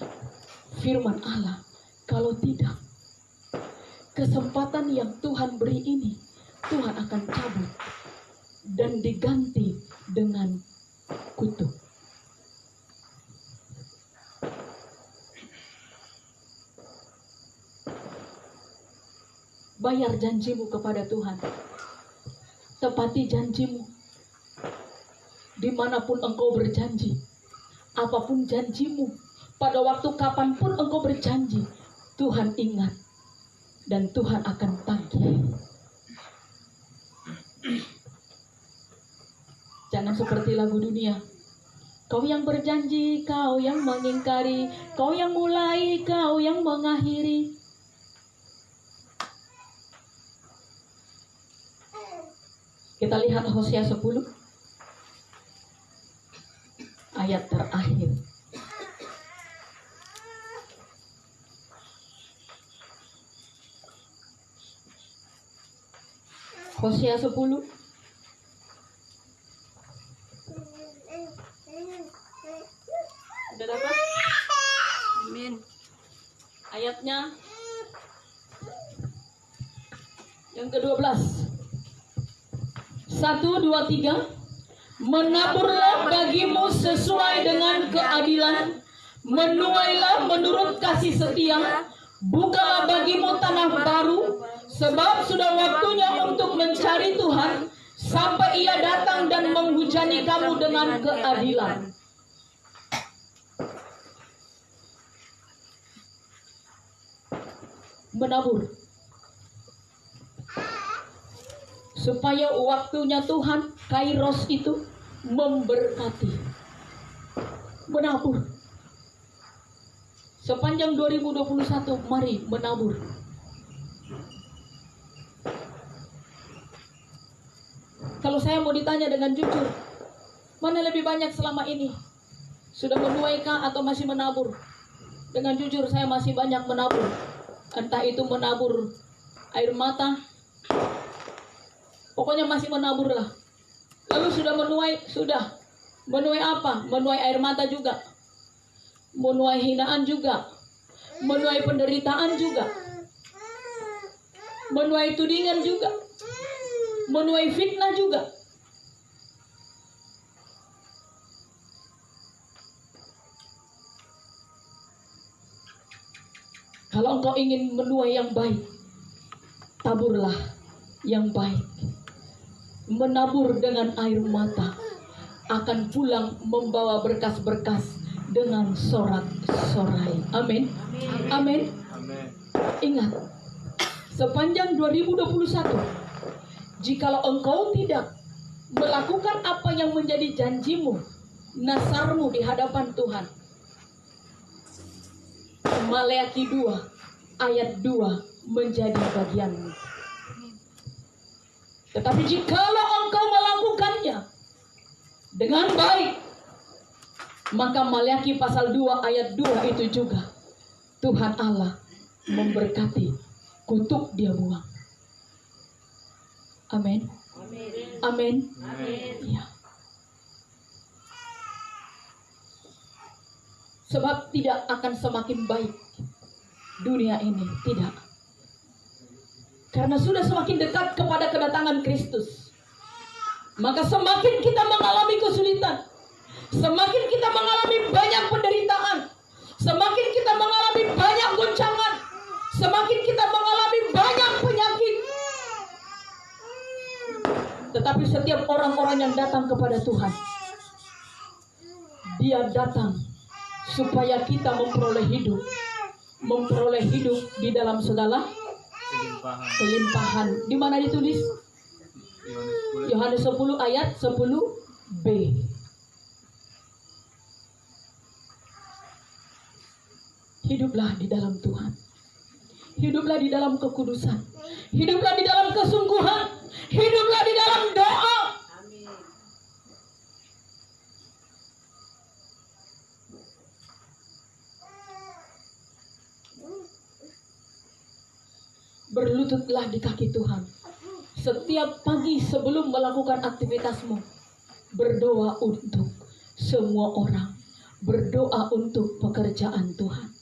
firman Allah. Kalau tidak, kesempatan yang Tuhan beri ini, Tuhan akan cabut dan diganti dengan kutuk. Bayar janjimu kepada Tuhan. Tepati janjimu. Dimanapun engkau berjanji, apapun janjimu, pada waktu kapanpun engkau berjanji, Tuhan ingat. Dan Tuhan akan tagih. Jangan seperti lagu dunia. Kau yang berjanji, kau yang mengingkari, kau yang mulai, kau yang mengakhiri. Kita lihat Hosea 10 ayat terakhir. Hosea 10. Udah dapat? Amin. Ayatnya yang ke-12. 1, 2, 3. Menaburlah bagimu sesuai dengan keadilan, menuailah menurut kasih setia, bukalah bagimu tanah baru, sebab sudah waktunya untuk mencari Tuhan, sampai Ia datang dan menghujani kamu dengan keadilan. Menabur, supaya waktunya Tuhan, Kairos itu memberkati. Menabur. Sepanjang 2021, mari menabur. Kalau saya mau ditanya dengan jujur, mana lebih banyak selama ini? Sudah menuaikah atau masih menabur? Dengan jujur, saya masih banyak menabur. Entah itu menabur air mata, pokoknya masih menabur lah. Lalu sudah menuai, menuai apa? Menuai air mata juga, menuai hinaan juga, menuai penderitaan juga, menuai tudingan juga, menuai fitnah juga. Kalau engkau ingin menuai yang baik, taburlah yang baik. Menabur dengan air mata akan pulang membawa berkas-berkas dengan sorak-sorai. Amin. Amin. Ingat, sepanjang 2021, jikalau engkau tidak melakukan apa yang menjadi janjimu, nasarmu di hadapan Tuhan, Maleakhi 2 ayat 2 menjadi bagianmu. Tetapi jikalau engkau melakukannya dengan baik, maka Maleakhi pasal 2 ayat 2 itu juga Tuhan Allah memberkati, kutuk dia buang. Amin. Amin. Ya. Sebab tidak akan semakin baik dunia ini, tidak. Karena sudah semakin dekat kepada kedatangan Kristus, maka semakin kita mengalami kesulitan, semakin kita mengalami banyak penderitaan, semakin kita mengalami banyak goncangan, semakin kita mengalami banyak penyakit. Tetapi setiap orang-orang yang datang kepada Tuhan, dia datang supaya kita memperoleh hidup di dalam segala kelimpahan. Di mana ditulis? Yohanes 10 ayat 10b. Hiduplah di dalam Tuhan. Hiduplah di dalam kekudusan. Hiduplah di dalam kesungguhan. Hiduplah di dalam doa. Berlututlah di kaki Tuhan. Setiap pagi sebelum melakukan aktivitasmu, berdoa untuk semua orang. Berdoa untuk pekerjaan Tuhan.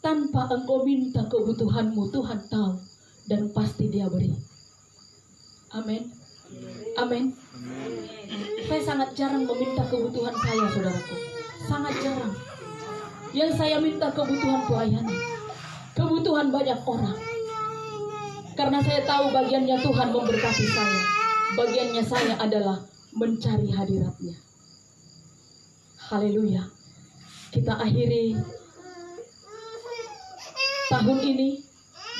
Tanpa engkau minta kebutuhanmu, Tuhan tahu dan pasti Dia beri. Amin. Amin. Saya sangat jarang meminta kebutuhan saya, saudaraku. Sangat jarang. Yang saya minta kebutuhan pelayanan, kebutuhan banyak orang. Karena saya tahu bagiannya Tuhan memberkati saya. Bagiannya saya adalah mencari hadirat-Nya. Haleluya. Kita akhiri tahun ini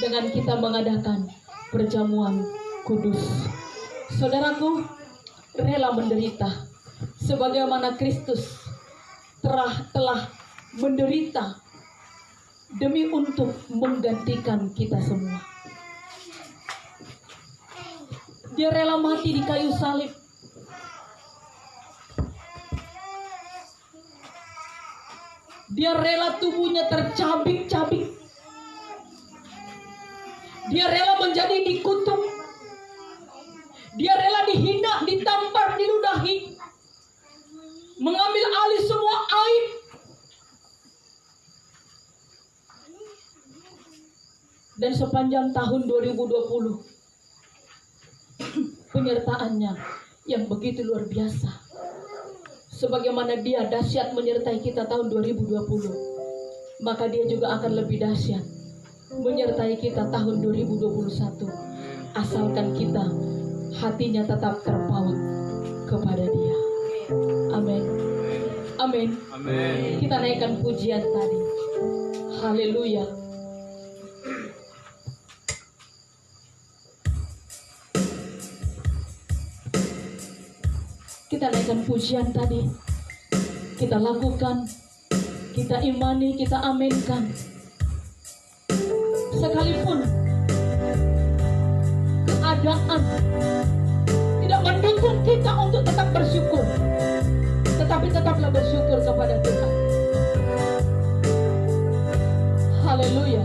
dengan kita mengadakan perjamuan kudus. Saudaraku, rela menderita sebagaimana Kristus telah menderita demi untuk menggantikan kita semua. Dia rela mati di kayu salib. Dia rela tubuhnya tercabik-cabik. Dia rela menjadi dikutuk. Dia rela dihina, ditampar, diludahi, mengambil alih semua aib. Dan sepanjang tahun 2020, penyertaannya yang begitu luar biasa. Sebagaimana dia dahsyat menyertai kita tahun 2020, maka dia juga akan lebih dahsyat menyertai kita tahun 2021. Asalkan kita hatinya tetap terpaut kepada dia. Amin. Amin. Amin. Kita naikkan pujian tadi. Haleluya. Kita naikkan pujian tadi. Kita lakukan, kita imani, kita aminkan. Sekalipun keadaan tidak mendukung kita untuk tetap bersyukur, tetapi tetaplah bersyukur kepada Tuhan. Haleluya.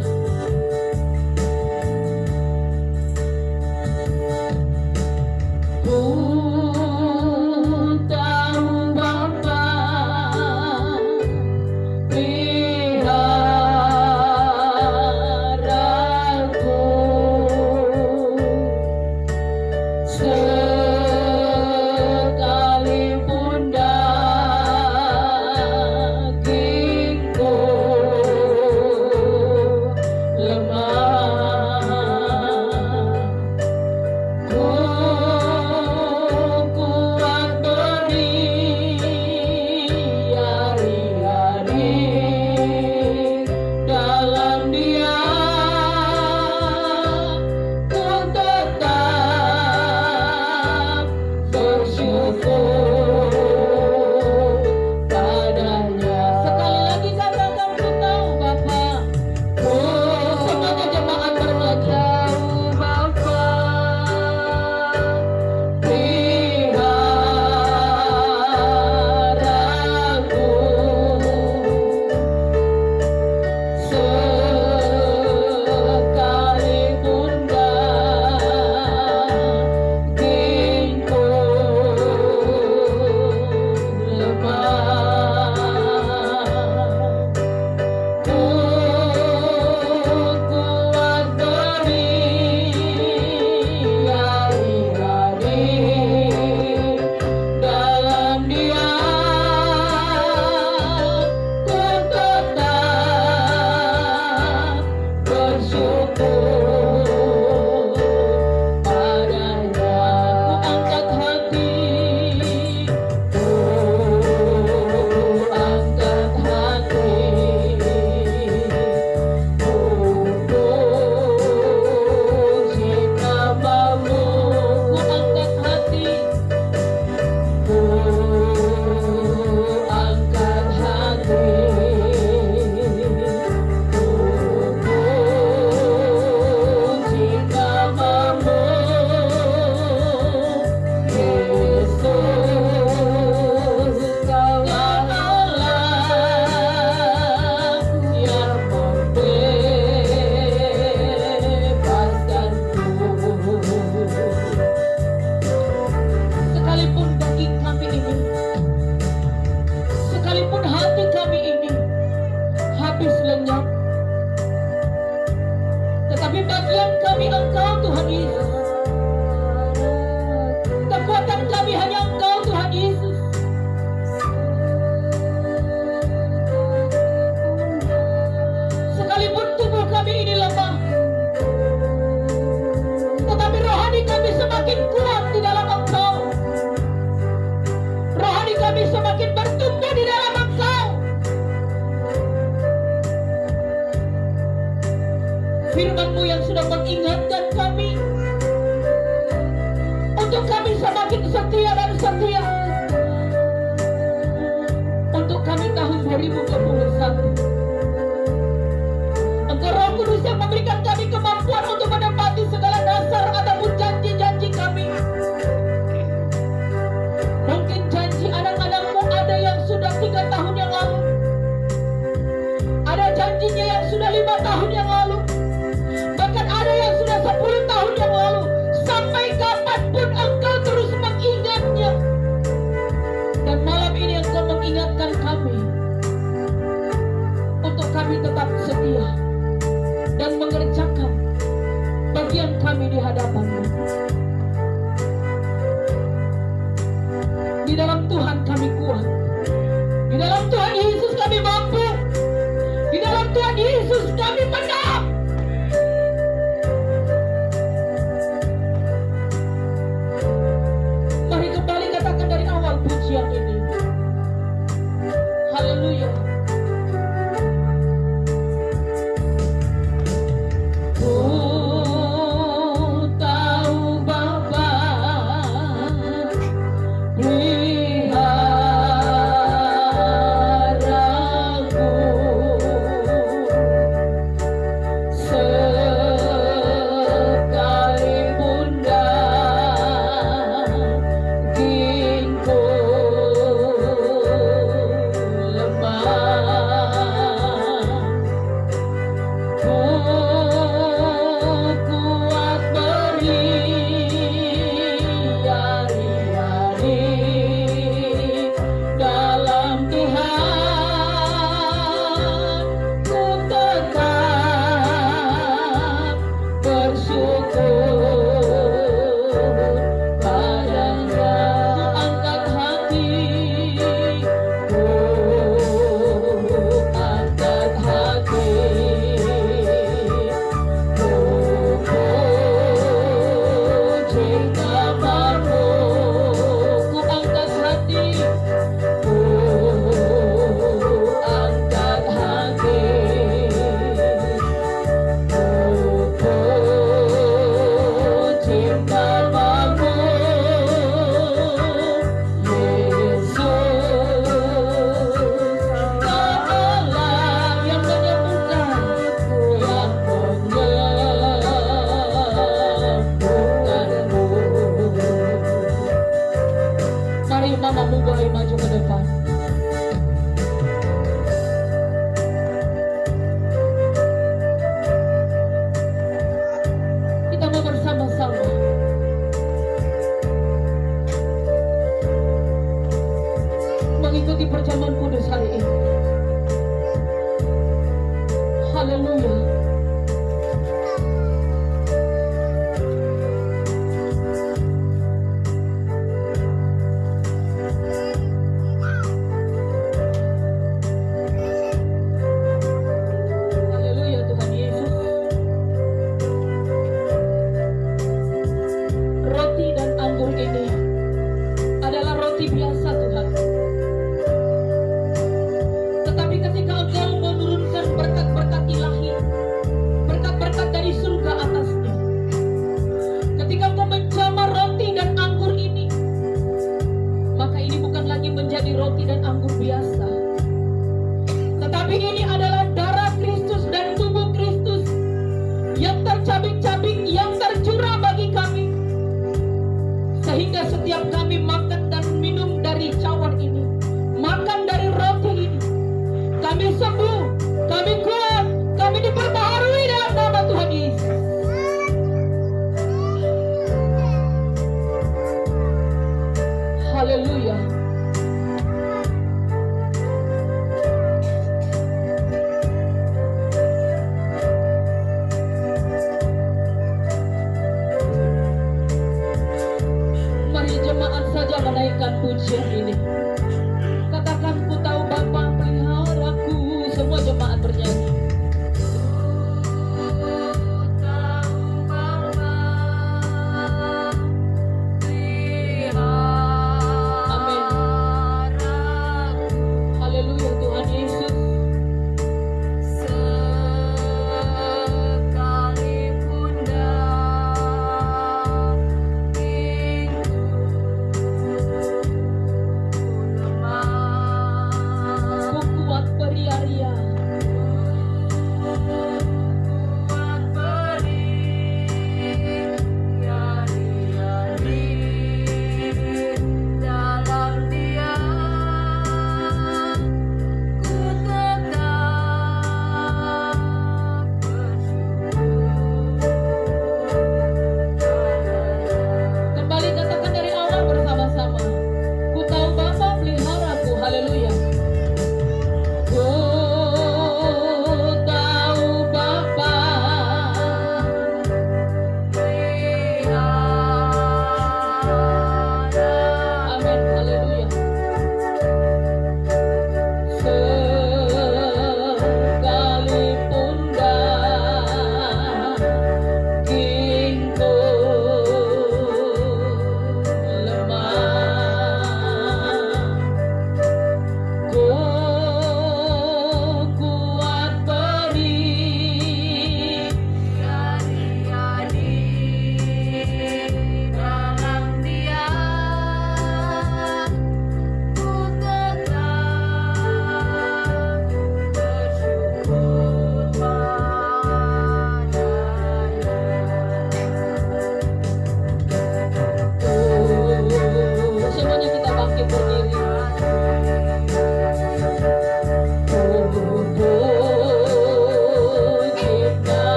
Firman-Mu yang sudah mengingatkan kami untuk kami semakin setia dan setia untuk kami tahun 2021. Engkau Roh Kudus yang memberikan kami kemampuan untuk menepati segala dasar ataupun janji-janji kami. Mungkin janji anak-anak-Mu ada yang sudah 3 tahun yang lalu, ada janjinya yang sudah 5 tahun yang lalu, bahkan ada yang sudah 10 tahun yang lalu. Sampai kapanpun Engkau kami tetap setia dan mengerjakan bagian kami di hadapan-Mu. Di dalam Tuhan kami kuat. Di dalam Tuhan Yesus kami mampu. Di dalam Tuhan Yesus kami menang. Mari kembali katakan dari awal pujian ini. Haleluya. Ku tahu Bapa peliharaku, sekalipun dagingku lemah, ku kuat beriari-ari dalam Tuhan, ku tetap bersyukur padanya. Angkat hati, ku angkat hati, ku puji namamu. Ku angkat hati, ku angkat hati, ku puji namamu, Yesus. Allah yang menyembuhkan, yang menyembuhkanmu. Mari mamamu boleh maju ke depan. Kita mau bersama-sama mengikuti perjamuan kudus hari ini. Haleluya. Haleluya Tuhan Yesus. Roti dan anggur ini adalah roti biasa Tuhan. Tetapi ketika Engkau menurunkan berkat-berkat ilahi, berkat-berkat dari surga atasnya, ketika Engkau menjamah roti dan anggur ini, maka ini bukan lagi menjadi roti dan anggur biasa, tetapi ini adalah darah Kristus dan tubuh Kristus yang tercabik-cabik, yang tercurah bagi kami. Sehingga setiap kami makan dan minum dari cawan ini, makan dari roti ini, kami sembuh, kami kuat, kami diperbaharui dalam nama Tuhan Yesus. Haleluya. Mari jemaat saja menaikkan pujian ini. Katakan, ku tahu Bapa peliharaku. Semua jemaat bernyanyi. Amin. Haleluya Tuhan Yesus. Sekalipun dagingku lemah, Ku kuat beriari-ari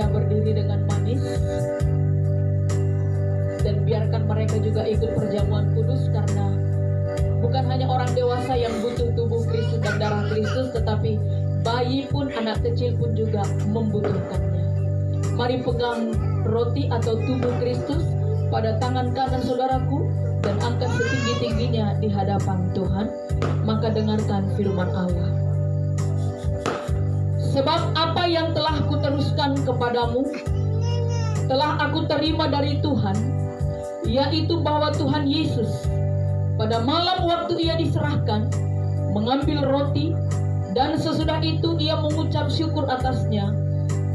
Supaya berdiri dengan manis. Dan biarkan mereka juga ikut perjamuan kudus, karena bukan hanya orang dewasa yang butuh tubuh Kristus dan darah Kristus, tetapi bayi pun, anak kecil pun juga membutuhkannya. Mari pegang roti atau tubuh Kristus pada tangan kanan saudaraku dan angkat setinggi-tingginya di hadapan Tuhan. Maka dengarkan firman Allah. Sebab apa yang telah kuteruskan kepadamu telah aku terima dari Tuhan, yaitu bahwa Tuhan Yesus pada malam waktu ia diserahkan mengambil roti, dan sesudah itu ia mengucap syukur atasnya.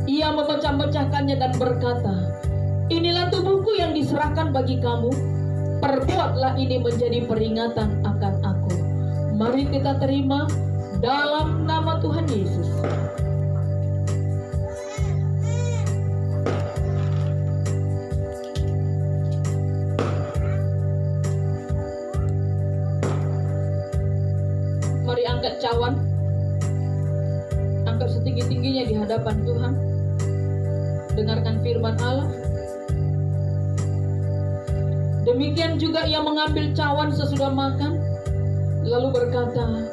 Ia memecah-mecahkannya dan berkata, "Inilah tubuhku yang diserahkan bagi kamu. Perbuatlah ini menjadi peringatan akan aku." Mari kita terima dalam nama Tuhan Yesus. Mari angkat cawan, angkat setinggi-tingginya di hadapan Tuhan. Dengarkan firman Allah. Demikian juga ia mengambil cawan sesudah makan, lalu berkata,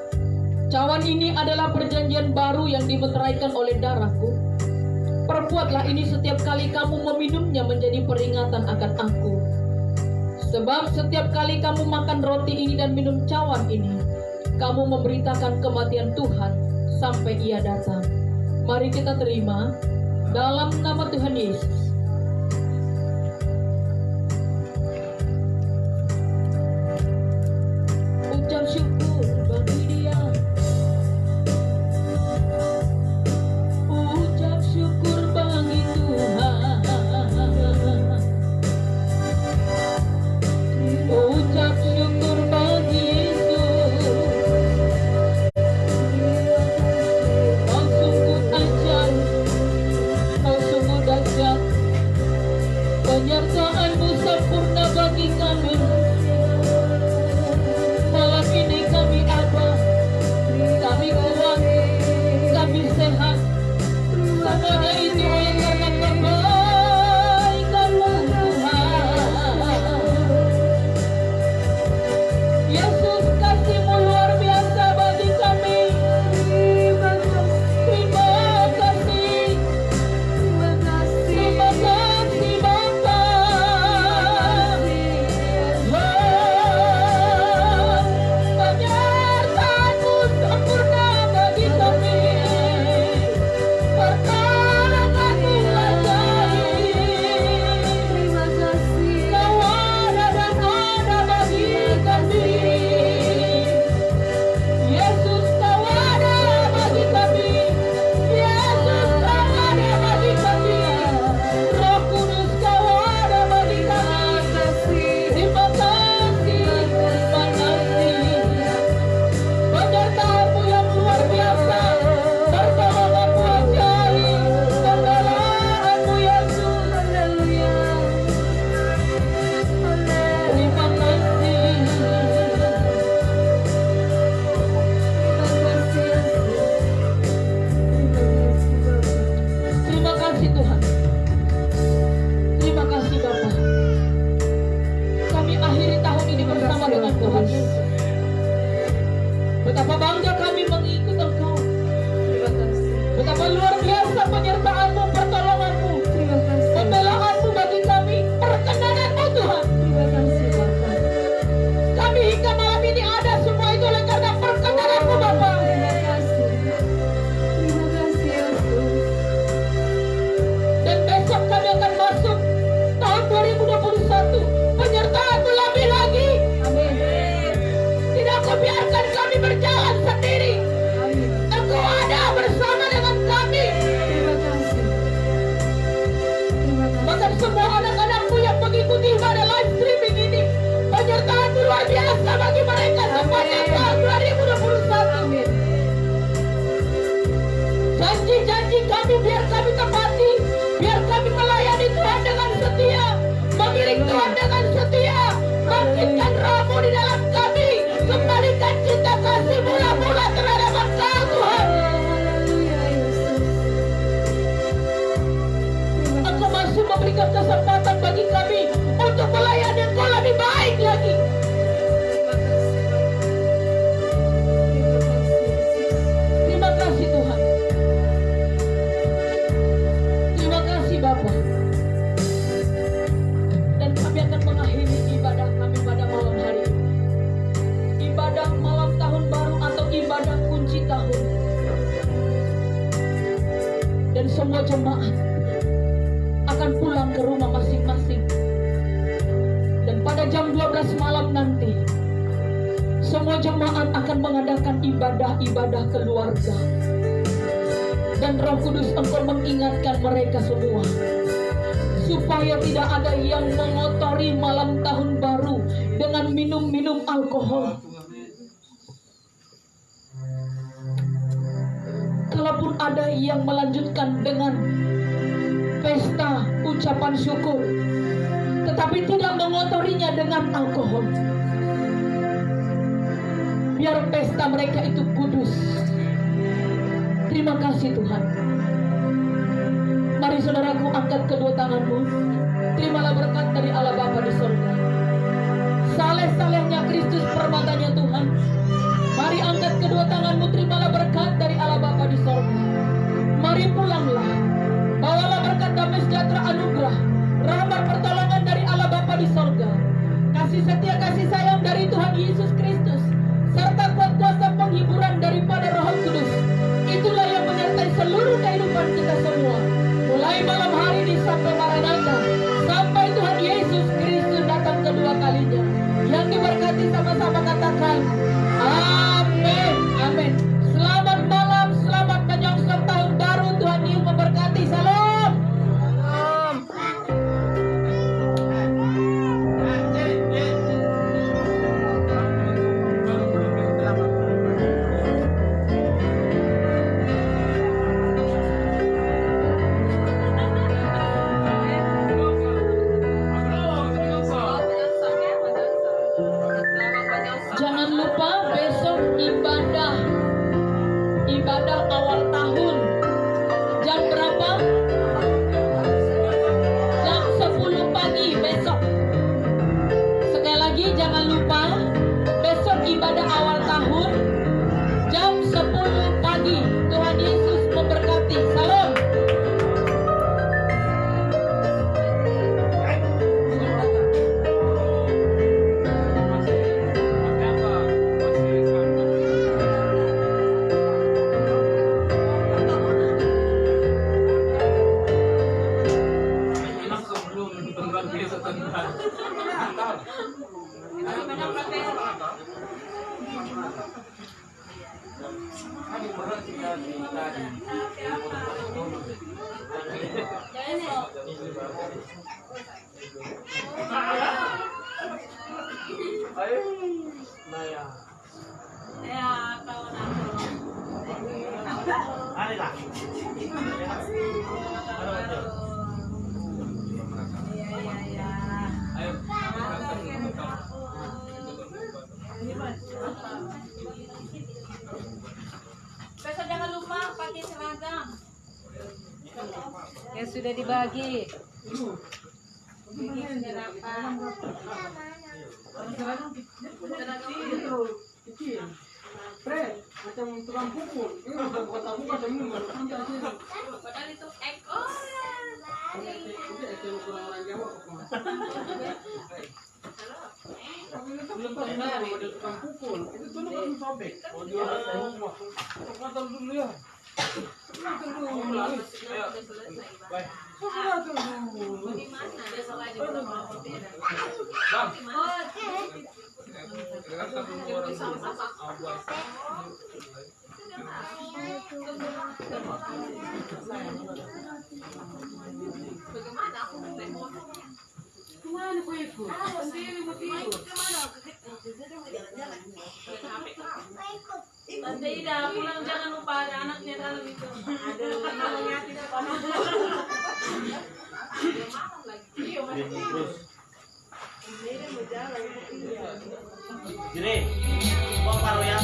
"Cawan ini adalah perjanjian baru yang dimeteraikan oleh darahku. Perbuatlah ini setiap kali kamu meminumnya menjadi peringatan akan aku. Sebab setiap kali kamu makan roti ini dan minum cawan ini, kamu memberitakan kematian Tuhan sampai ia datang." Mari kita terima dalam nama Tuhan Yesus. Ucap syukur bagi Dia. Ucap syukur bagi Tuhan. Ucap syukur bagi Yesus. Kau sungguh ajaib, kau sungguh dahsyat. Penyertaan-Mu sempurna bagi kami. Malam ini kami ada, kami kuat, kami sehat. Semuanya itu karena kebaikan-Mu Tuhan. Yesus, kasih-Mu luar biasa bagi kami. Terima kasih. Terima kasih Bapa. Penyertaan-Mu sempurna bagi kami. Pertolongan-Mu ajaib. Kau ada dan ada bagi kami. Yesus, Kau ada bagi kami. Yesus, Kau ada bagi kami. Roh Kudus, Kau ada bagi kami. Terima kasih, terima kasih. Penyertaan-Mu yang luar biasa, pertolongan-Mu ajaib, pembelaan-Mu Yesus. Terima kasih. Terima kasih Tuhan. Terima kasih Bapa. Kami akhiri tahun ini bersama dengan Tuhan Yesus. Betapa bangga kami mengikut Engkau. Betapa luar biasa penyertaan-Mu, pertolongan-Mu, pembelaan-Mu bagi kami, perkenanan-Mu Tuhan. Kami hingga malam ini ada semua itu oleh karena perkenanan-Mu Bapa. Dan besok kami akan masuk tahun 2021. Penyertaan-Mu lebih lagi. Tidak Kau biarkan kami berjalan sendiri. Engkau ada bersama dengan kami. Bahkan semua anak-anak-Mu yang mengikuti ibadah live streaming ini, penyertaan-Mu luar biasa bagi mereka sepanjang tahun 2021. Janji-janji kami biar kami tepati, biar kami melayani Tuhan dengan setia, mengiring Tuhan dengan setia. Bangkitkan Roh-Mu di dalam kami, kembalikan cinta kasih mula-mula terhadap Engkau Tuhan. berikan kesempatan bagi kami untuk melayani Engkau lebih baik lagi. Terima kasih Tuhan. Terima kasih Bapa. Dan kami akan mengakhiri ibadah kami pada malam hari ini. Ibadah malam tahun baru atau ibadah kunci tahun. Dan semua jemaat akan pulang ke rumah masing-masing. Dan pada jam 12 malam nanti, semua jemaat akan mengadakan ibadah-ibadah keluarga. Dan Roh Kudus Engkau mengingatkan mereka semua, supaya tidak ada yang mengotori malam tahun baru dengan minum-minum alkohol. Kalaupun ada yang melanjutkan dengan pesta ucapan syukur, tetapi tidak mengotorinya dengan alkohol, biar pesta mereka itu kudus. Terima kasih Tuhan. Mari saudaraku, angkat kedua tanganmu. Terimalah berkat dari Allah Bapa di surga. Saleh-salehnya Kristus permatanya Tuhan. Mari angkat kedua tanganmu, terimalah berkat dari Allah Bapa di surga. Mari pulanglah. Bawalah berkat damai sejahtera anugerah, rahmat pertolongan dari Allah Bapa di surga. Kasih setia, kasih sayang dari Tuhan Yesus Kristus, serta kuat kuasa penghiburan daripada Roh Kudus. Itulah yang menyertai seluruh kehidupan kita semua. Mulai malam hari ini sampai Maranatha, sampai Tuhan Yesus Kristus datang kedua kalinya. Yang diberkati sama-sama katakan amin, amin. Selamat malam, selamat menyongsong tahun baru. Tuhan Yesus memberkati. Salam. Jangan lupa besok ibadah awal tahun. Jam berapa? Jam 10 pagi besok. Sekali lagi jangan lupa, besok ibadah awal tahun jam 10 pagi. Tuhan Yesus memberkati. Salam. Besok jangan lupa pakai seragam yang sudah dibagi. Bikin sarapan. Kecil. Fred, macam tukang pukul. Ini udah kota buka dan minum. Padahal itu ekor. Itu kurang orang Jawa kok. Belum pernah ada tukang pukul. Itu dulu kan sobek. Oh dia semua. Kota dulu ya. Baik. Sudah dulu. Gimana? Besok aja kita mau bagaimana aku naik motornya? Kemana kau ikut? Sendiri mau tidur. Tante Ida pulang jangan lupa ada anaknya dalam itu. Aduh, anaknya tidak paham. Dia marah lagi. Jadi, bawa paruh ya.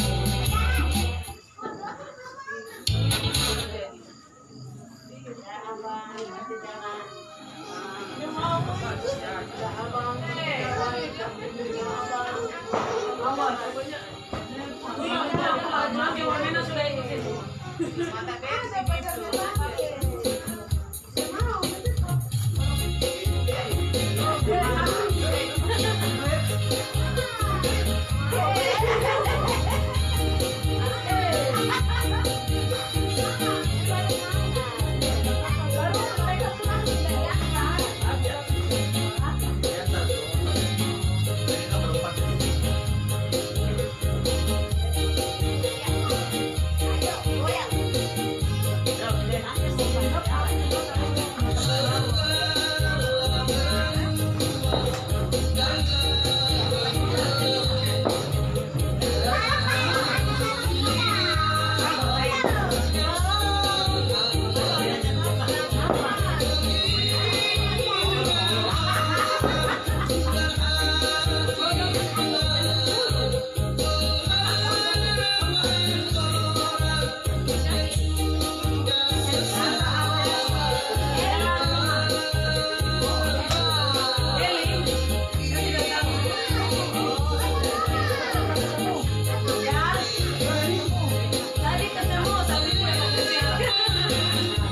Tadi ketemu tapi gue nggak kecil.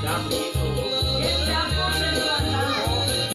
Jangan begitu.